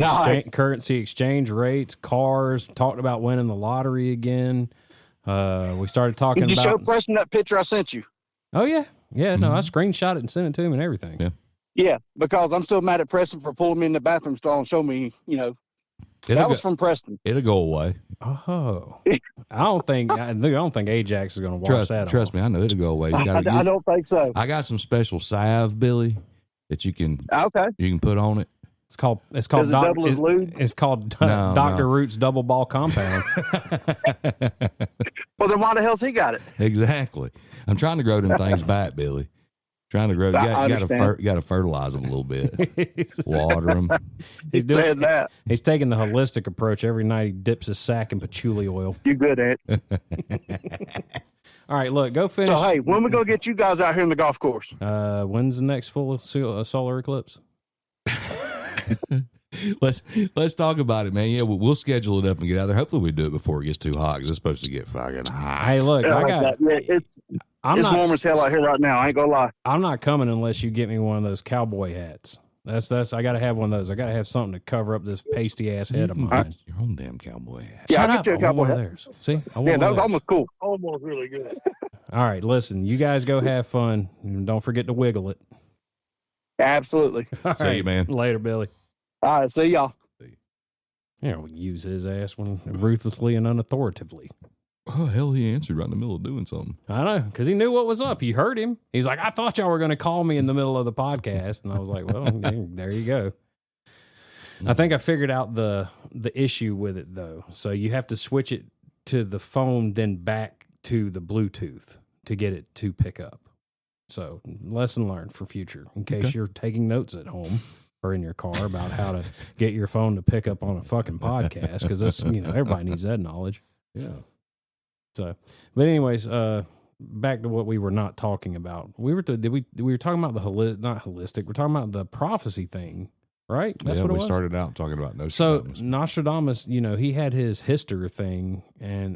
S2: exchange rates, cars. Talked about winning the lottery again. We started talking
S7: you show
S2: about.
S7: Preston that picture I sent you.
S2: Oh yeah. No, I screenshot it and sent it to him and everything.
S3: Yeah.
S7: Yeah, because I'm still mad at Preston for pulling me in the bathroom stall and showing me, that was from Preston.
S3: It'll go away.
S2: Oh, I don't think Ajax is going to wash that.
S3: Trust me, I know it'll go away. You gotta
S7: I don't think so.
S3: I got some special salve, Billy, that you can
S7: Okay.
S3: put on it.
S2: It's called
S7: Does it double as lube?
S2: It's called
S3: No,
S2: Dr.
S3: no.
S2: Root's double ball compound.
S7: Well, then why the hell's he got it?
S3: Exactly. I'm trying to grow them things back, Billy. Trying to grow. You
S7: I understand.
S3: got to fertilize them a little bit. Water them.
S2: He's
S7: Said that.
S2: He's taking the holistic approach. Every night he dips his sack in patchouli oil.
S7: You good at it.
S2: All right, look, go finish.
S7: So, hey, when we going to get you guys out here in the golf course?
S2: When's the next full solar eclipse?
S3: Let's talk about it, man. Yeah, we'll schedule it up and get out there. Hopefully, we do it before it gets too hot because it's supposed to get fucking hot.
S2: Hey, look,
S7: Yeah,
S2: I got.
S7: it's
S2: I'm
S7: it's
S2: not.
S7: warm as hell out here right now. I ain't gonna lie.
S2: I'm not coming unless you get me one of those cowboy hats. That's. I got to have one of those. I got to have something to cover up this pasty ass head of mine.
S3: Your own damn cowboy hat.
S7: Yeah,
S2: Shut
S7: I'll
S2: up!
S7: get you a
S2: I want
S7: cowboy
S2: one of
S7: hat.
S2: theirs. See, I want
S7: Yeah,
S2: one
S7: that
S2: of
S7: was
S2: theirs.
S7: almost cool. Almost really good.
S2: All right, listen, you guys go have fun. And don't forget to wiggle it.
S7: Absolutely.
S2: All
S3: See you, man.
S2: Later, Billy.
S7: All right, see y'all.
S2: Yeah, we use his ass when ruthlessly and unauthoritatively.
S3: Oh hell, he answered right in the middle of doing something.
S2: I know, because he knew what was up. You heard him. He's like, I thought y'all were going to call me in the middle of the podcast. And I was like, well, there you go. I think I figured out the issue with it, though. So you have to switch it to the phone, then back to the Bluetooth to get it to pick up. So lesson learned for future, in case you're taking notes at home or in your car about how to get your phone to pick up on a fucking podcast, because that's, everybody needs that knowledge.
S3: Yeah.
S2: So, but anyways, back to what we were not talking about. We were talking about the not holistic. We're talking about the prophecy thing, right? That's what it
S3: we
S2: was.
S3: started out talking about Nostradamus.
S2: So Nostradamus, he had his Hister thing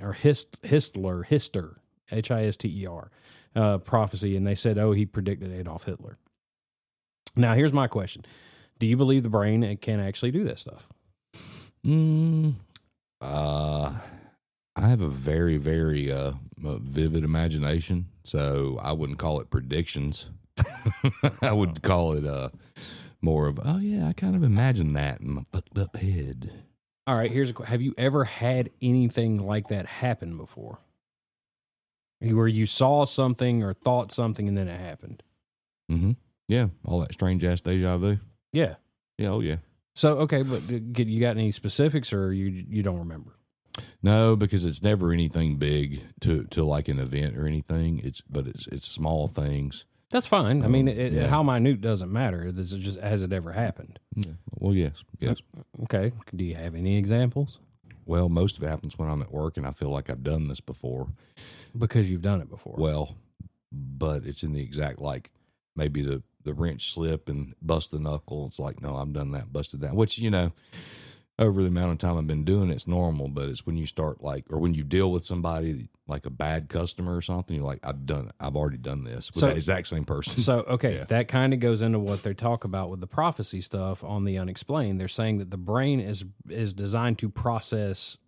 S2: or Hister, Hister, prophecy, and they said, he predicted Adolf Hitler. Now, here's my question: do you believe the brain can actually do that stuff?
S3: I have a very, very vivid imagination, so I wouldn't call it predictions. I would call it more of, I kind of imagine that in my fucked up head.
S2: All right, have you ever had anything like that happen before? Where you saw something or thought something and then it happened?
S3: Mm-hmm. Yeah, all that strange ass deja vu.
S2: Yeah.
S3: Yeah, oh yeah.
S2: So, okay, but you got any specifics, or you don't remember?
S3: No, because it's never anything big to like an event or anything. It's small things.
S2: That's fine. I mean,
S3: yeah.
S2: how minute doesn't matter. It's just, has it ever happened?
S3: Yeah. Well, yes.
S2: Okay. Do you have any examples?
S3: Well, most of it happens when I'm at work and I feel like I've done this before.
S2: Because you've done it before.
S3: Well, but it's in the exact, like maybe the wrench slip and bust the knuckle. It's like, no, I've done that, busted that, which, over the amount of time I've been doing it's normal, but it's when you start or when you deal with somebody like a bad customer or something, you're like, I've already done this with the exact same person.
S2: So, okay,
S3: Yeah.
S2: that kind of goes into what they talk about with the prophecy stuff on the unexplained. They're saying that the brain is designed to process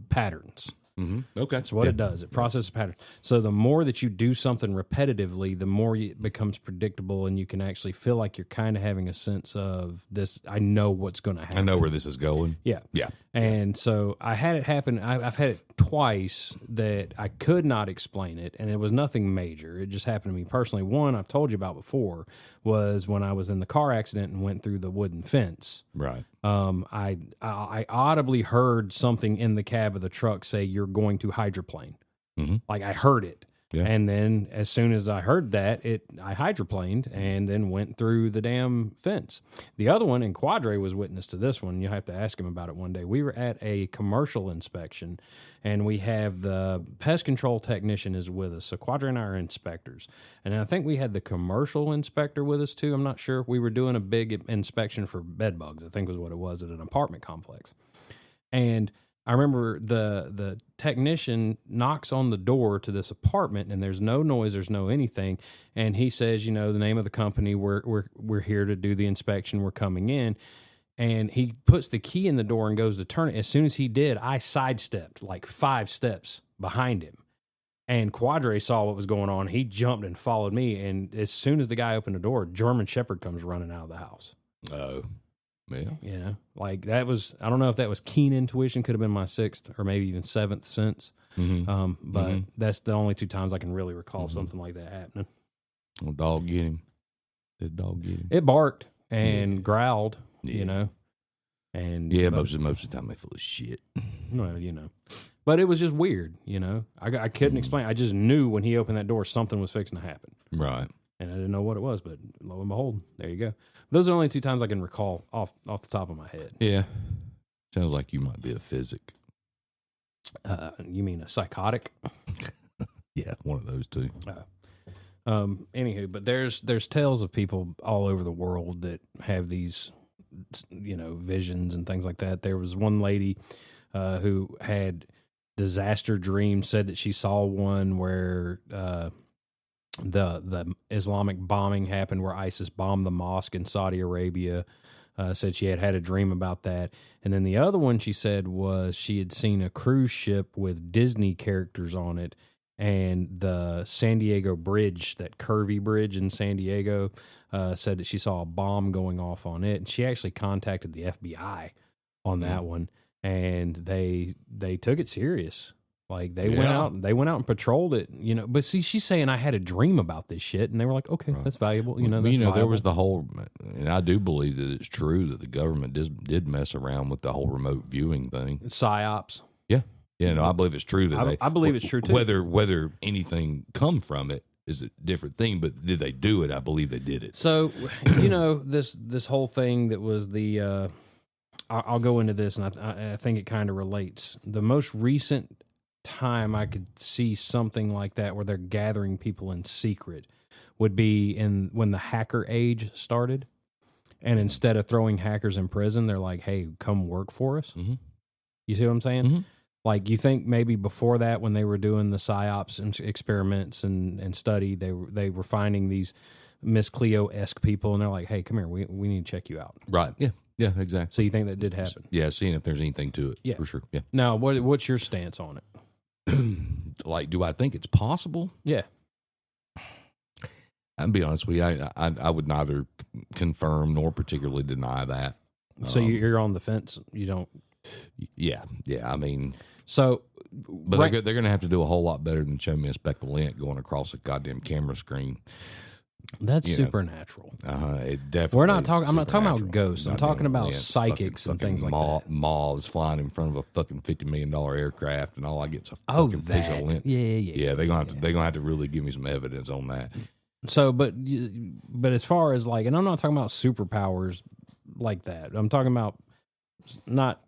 S2: patterns.
S3: Mm-hmm. Okay.
S2: That's what it does. It processes patterns. So the more that you do something repetitively, the more it becomes predictable, and you can actually feel like you're kind of having a sense of this. I know what's going to happen.
S3: I know where this is going.
S2: Yeah.
S3: Yeah.
S2: And so I had it happen. I've had it twice that I could not explain it, and it was nothing major. It just happened to me personally. One I've told you about before was when I was in the car accident and went through the wooden fence.
S3: Right.
S2: I audibly heard something in the cab of the truck say, "You're going to hydroplane."
S3: Mm-hmm.
S2: Like I heard it.
S3: Yeah.
S2: And then as soon as I heard that, I hydroplaned and then went through the damn fence. The other one, and Quadre was witness to this one. You'll have to ask him about it one day. We were at a commercial inspection, and we have the pest control technician is with us. So Quadre and I are inspectors. And I think we had the commercial inspector with us too. I'm not sure. We were doing a big inspection for bed bugs, I think was what it was, at an apartment complex. And I remember the technician knocks on the door to this apartment, and there's no noise, there's no anything, and he says, the name of the company, we're here to do the inspection, we're coming in, and he puts the key in the door and goes to turn it. As soon as he did, I sidestepped like 5 steps behind him, and Quadre saw what was going on. He jumped and followed me, and as soon as the guy opened the door, German Shepherd comes running out of the house.
S3: Oh. Yeah.
S2: Like that was, I don't know if that was keen intuition, could have been my 6th or maybe even 7th sense.
S3: Mm-hmm.
S2: But that's the only 2 times I can really recall something like that happening.
S3: Well, dog get him. Did dog get him?
S2: It barked and growled you know? And
S3: yeah, most of the time they full of shit.
S2: Well, you know, but it was just weird, you know. I couldn't explain. I just knew when he opened that door, something was fixing to happen.
S3: Right.
S2: And I didn't know what it was, but lo and behold, there you go. Those are the only 2 times I can recall off the top of my head.
S3: Yeah. Sounds like you might be a physic.
S2: You mean a psychotic?
S3: Yeah, one of those two.
S2: Anywho, but there's tales of people all over the world that have these, you know, visions and things like that. There was one lady who had disaster dreams, said that she saw one where the Islamic bombing happened, where ISIS bombed the mosque in Saudi Arabia. Said she had a dream about that. And then the other one she said was she had seen a cruise ship with Disney characters on it, and the San Diego bridge, that curvy bridge in San Diego, said that she saw a bomb going off on it. And she actually contacted the FBI on that one, and they took it serious. Like they went out and patrolled it, you know. But see, she's saying I had a dream about this shit, and they were like, "Okay, that's valuable." You know, that's
S3: there
S2: viable.
S3: was the whole, and I do believe that it's true that the government did mess around with the whole remote viewing thing.
S2: psyops.
S3: Yeah, no, I believe it's true that
S2: I believe it's true too.
S3: Whether anything come from it is a different thing, but did they do it? I believe they did it.
S2: So, you know, this whole thing that was the. I'll go into this, and I think it kind of relates. The most recent time I could see something like that where they're gathering people in secret would be when the hacker age started, and instead of throwing hackers in prison, they're like, "Hey, come work for us."
S3: Mm-hmm.
S2: You see what I'm saying?
S3: Mm-hmm.
S2: Like, you think maybe before that, when they were doing the psyops and experiments and study, they were finding these Miss Cleo-esque people, and they're like, "Hey, come here, we need to check you out."
S3: Right? Yeah, exactly.
S2: So you think that did happen?
S3: Yeah, seeing if there's anything to it.
S2: Yeah.
S3: For sure. Yeah.
S2: Now, what's your stance on it?
S3: Like, do I think it's possible?
S2: Yeah.
S3: I'll be honest with you. I would neither confirm nor particularly deny that.
S2: So you're on the fence. You don't.
S3: Yeah. I mean,
S2: So,
S3: but
S2: right,
S3: they're going to have to do a whole lot better than show me a speck of lint going across a goddamn camera screen.
S2: that's
S3: you know.
S2: supernatural.
S3: It definitely.
S2: We're not talking. I'm not talking about
S3: supernatural.
S2: ghosts. I'm
S3: Not
S2: talking
S3: doing
S2: about
S3: lint,
S2: psychics and things like that.
S3: Moths flying in front of a fucking $50 million aircraft, and all I get's a
S2: Oh,
S3: fucking piece
S2: that.
S3: of lint.
S2: Yeah.
S3: They're gonna have to really give me some evidence on that.
S2: So, but as far as like, and I'm not talking about superpowers like that. I'm talking about not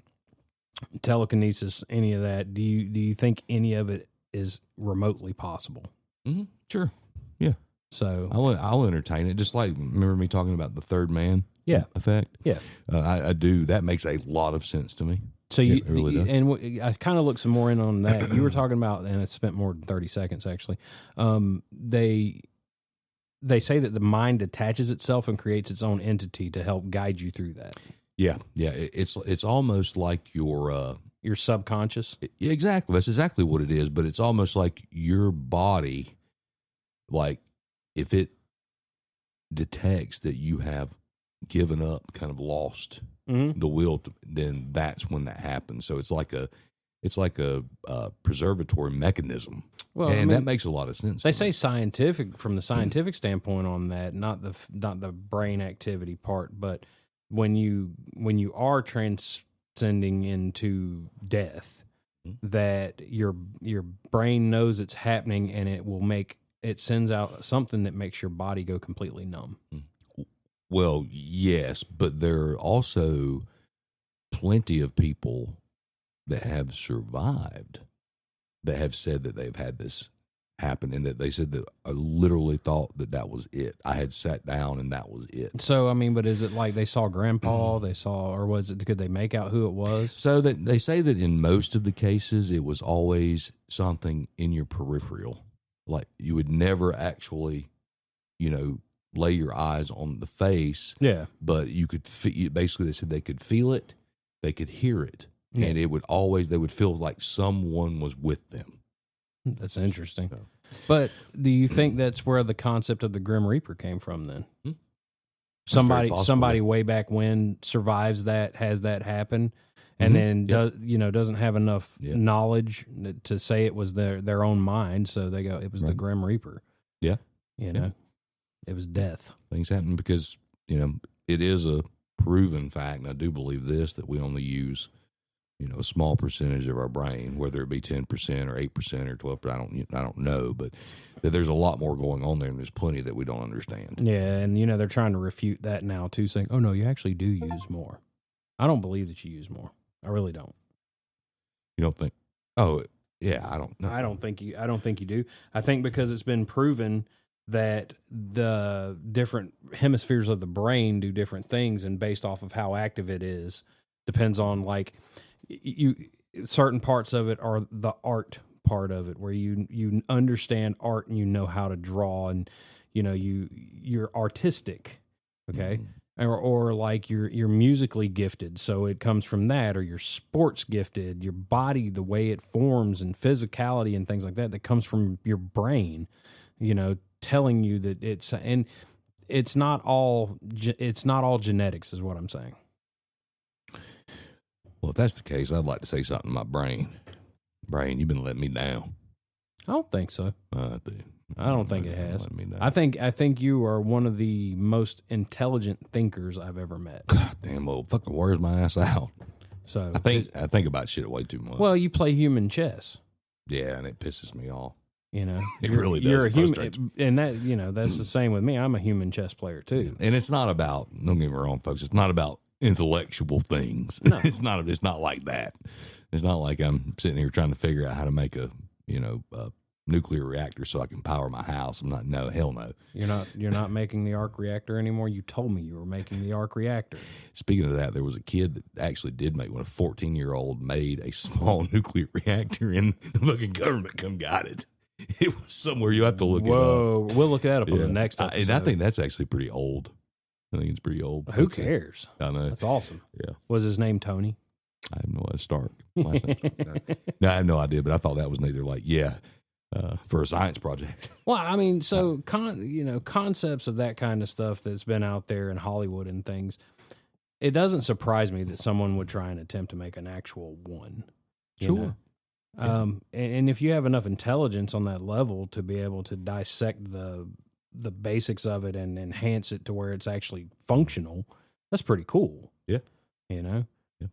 S2: telekinesis, any of that. Do you think any of it is remotely possible?
S3: Mm-hmm. Sure. Yeah.
S2: So
S3: I'll entertain it. Just like, remember me talking about the third man effect?
S2: Yeah.
S3: I do. That makes a lot of sense to me.
S2: So
S3: It really does.
S2: and I kind of looked some more in on that. You were talking about, and I spent more than 30 seconds actually. They say that the mind attaches itself and creates its own entity to help guide you through that.
S3: Yeah. It's almost like your
S2: Your subconscious.
S3: yeah, exactly. That's exactly what it is. But it's almost like your body, like if it detects that you have given up, kind of lost
S2: Mm-hmm.
S3: the will, then that's when that happens. So it's like a preservatory mechanism,
S2: Well,
S3: and
S2: I mean,
S3: that makes a lot of sense.
S2: they
S3: to
S2: say
S3: me.
S2: scientific from the scientific standpoint on that, not the brain activity part, but when you are transcending into death, that your brain knows it's happening, and it sends out something that makes your body go completely numb.
S3: Well, yes, but there are also plenty of people that have survived that have said that they've had this happen, and that they said that I literally thought that was it. I had sat down and that was it.
S2: So I mean, but is it like they saw Grandpa? They saw, or was it? Could they make out who it was?
S3: So that they say that in most of the cases, it was always something in your peripheral. Like you would never actually, lay your eyes on the face.
S2: Yeah.
S3: But you could basically, they said they could feel it, they could hear it,
S2: Yeah.
S3: and they would feel like someone was with them.
S2: That's interesting.
S3: So-
S2: But do you think that's where the concept of the Grim Reaper came from then?
S3: Hmm.
S2: Somebody
S3: possible.
S2: somebody way back when survives that, has that happen, and then doesn't have enough knowledge to say it was their own mind, so they go, it was the Grim Reaper.
S3: Yeah.
S2: It was death.
S3: Things happen because, it is a proven fact, and I do believe this, that we only use, a small percentage of our brain, whether it be 10% or 8% or 12%. I don't know, but that there's a lot more going on there, and there's plenty that we don't understand.
S2: Yeah, and they're trying to refute that now too, saying, "Oh no, you actually do use more." I don't believe that you use more. I really don't.
S3: You don't think? Oh, yeah, I don't know.
S2: I don't think you do. I think because it's been proven that the different hemispheres of the brain do different things, and based off of how active it is, depends on like certain parts of it are the art part of it, where you understand art and you know how to draw, and you're artistic, okay, or like you're musically gifted, so it comes from that, or you're sports gifted, your body, the way it forms and physicality and things like that comes from your brain, telling you that it's not all genetics is what I'm saying.
S3: Well, if that's the case, I'd like to say something to my brain. Brain, you've been letting me down.
S2: I don't think so. I don't think it has.
S3: Letting me down.
S2: I think you are one of the most intelligent thinkers I've ever met.
S3: God damn, well, fucking wears my ass out.
S2: So
S3: I think about shit way too much.
S2: Well, you play human chess.
S3: Yeah, and it pisses me off.
S2: It
S3: really does.
S2: You're a
S3: It
S2: human,
S3: frustrates me.
S2: and that that's the same with me. I'm a human chess player too.
S3: And it's not about, don't get me wrong, folks, it's not about intellectual things.
S2: No.
S3: It's not like that. It's not like I'm sitting here trying to figure out how to make a nuclear reactor so I can power my house. I'm not. No, hell no.
S2: You're not making the arc reactor anymore. You told me you were making the arc reactor.
S3: Speaking of that, there was a kid that actually did make one. A 14-year-old made a small nuclear reactor, and the fucking government come got it. It was somewhere. You have to look it up.
S2: Whoa, we'll look that up on the next episode.
S3: And I think that's actually pretty old. I think it's pretty old.
S2: Who cares?
S3: I know.
S2: That's awesome.
S3: Yeah.
S2: Was his name Tony?
S3: I have no idea. Stark. Last name Stark. No, I have no idea, but I thought that was neither like, for a science project.
S2: Well, I mean, so concepts of that kind of stuff that's been out there in Hollywood and things, it doesn't surprise me that someone would try and attempt to make an actual one. you know? And if you have enough intelligence on that level to be able to dissect the basics of it and enhance it to where it's actually functional, that's pretty cool.
S3: Yeah.
S2: You know?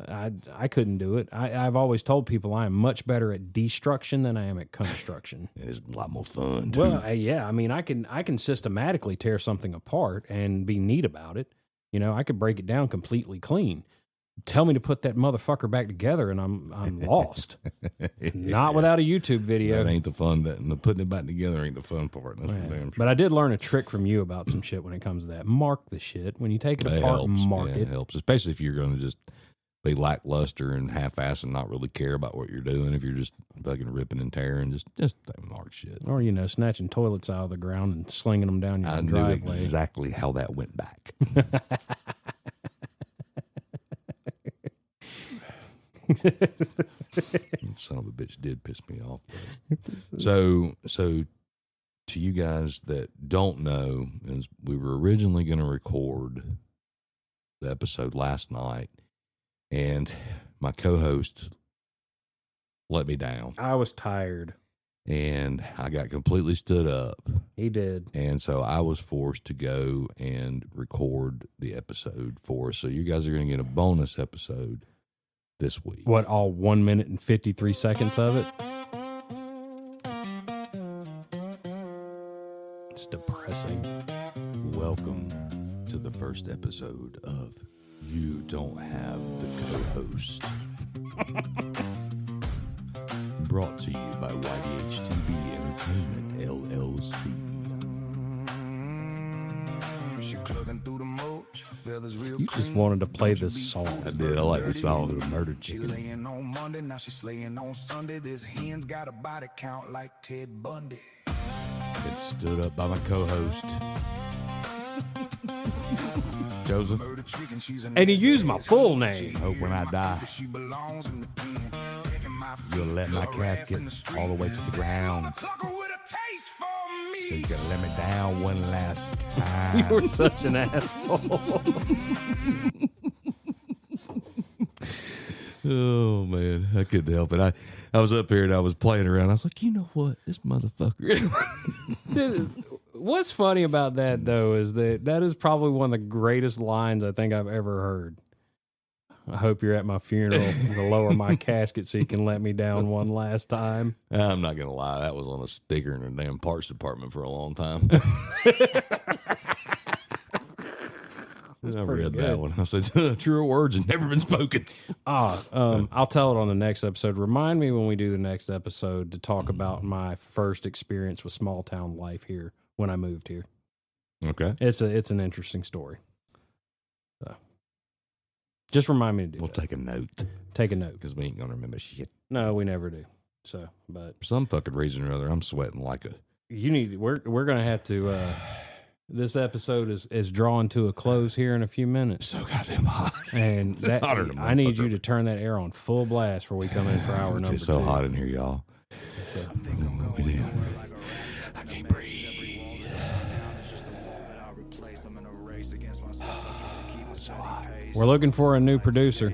S3: Yeah.
S2: I couldn't do it. I've always told people I am much better at destruction than I am at construction.
S3: It's a lot more fun, too.
S2: Well, yeah. I mean, I can systematically tear something apart and be neat about it. You know, I could break it down completely clean. Tell me to put that motherfucker back together, and I'm lost. Not without a YouTube video.
S3: That ain't the fun. That putting it back together ain't the fun part. That's for damn sure.
S2: But I did learn a trick from you about some shit when it comes to that. Mark the shit when you take it apart.
S3: Helps.
S2: Mark it.
S3: It helps, especially if you're going to just be lackluster and half-ass and not really care about what you're doing. If you're just fucking ripping and tearing, just mark shit.
S2: Or snatching toilets out of the ground and slinging them down your driveway.
S3: I knew exactly how that went back. Son of a bitch did piss me off. So to you guys that don't know, is we were originally going to record the episode last night, and my co-host let me down.
S2: I was tired.
S3: And I got completely stood up.
S2: He did.
S3: And so I was forced to go and record the episode for us. So you guys are going to get a bonus episode this week.
S2: What, all 1 minute and 53 seconds of it? It's depressing.
S3: Welcome to the first episode of You Don't Have the Co-Host. Brought to you by YDHTV Entertainment, LLC.
S2: You just wanted to play this song.
S3: I did. I like the song of the Murdered Chicken.
S8: Laying on Monday, now she's slaying on Sunday. This hen's got a body count like Ted Bundy.
S3: It stood up by my co-host, Joseph.
S2: And he used my full name.
S3: Hope when I die, you'll let my casket all the way to the ground. So you gotta let me down one last time.
S2: You were such an asshole.
S3: Oh man, I couldn't help it. I was up here and I was playing around. I was like, you know what, this motherfucker.
S2: Dude, What's funny about that though is that is probably one of the greatest lines I think I've ever heard. I hope you're at my funeral to lower my casket so you can let me down one last time.
S3: I'm not gonna lie, that was on a sticker in the damn parts department for a long time. I read that one. I said, truer words have never been spoken.
S2: I'll tell it on the next episode. Remind me when we do the next episode to talk about my first experience with small town life here when I moved here.
S3: Okay.
S2: It's an interesting story. So just remind me to do
S3: We'll
S2: that.
S3: take a note.
S2: Take a note.
S3: Because we ain't going to remember shit.
S2: No, we never do. So, but
S3: For some fucking reason or other, I'm sweating like a...
S2: we're going to have to, this episode is drawing to a close here in a few minutes.
S3: So goddamn hot.
S2: And
S3: It's hotter than
S2: I need
S3: motherfucker.
S2: you to turn that air on full blast before we come in for hour number 2.
S3: It's so hot in here, y'all.
S2: So,
S3: What we do? I can't breathe.
S2: we're looking for a new producer.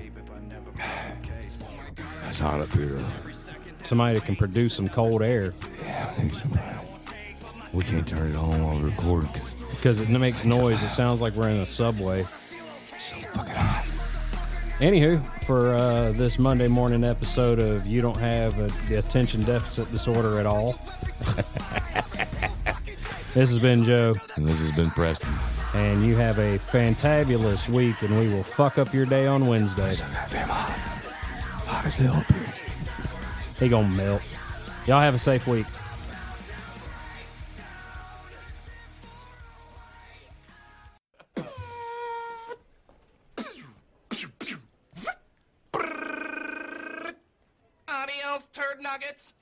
S3: It's hot up here.
S2: Somebody that can produce some cold air
S3: Yeah, I need some. We can't turn it on while we're recording
S2: because it makes noise. It sounds like we're in a subway.
S3: it's so fucking hot.
S2: Anywho, for this Monday morning episode of You Don't Have the Attention Deficit Disorder at All, this has been Joe,
S3: And this has been Preston.
S2: and you have a fantabulous week, and we will fuck up your day on Wednesday.
S3: Goddamn hot. Hot as hell up here.
S2: He gonna melt. Y'all have a safe week.
S5: Adios, turd nuggets.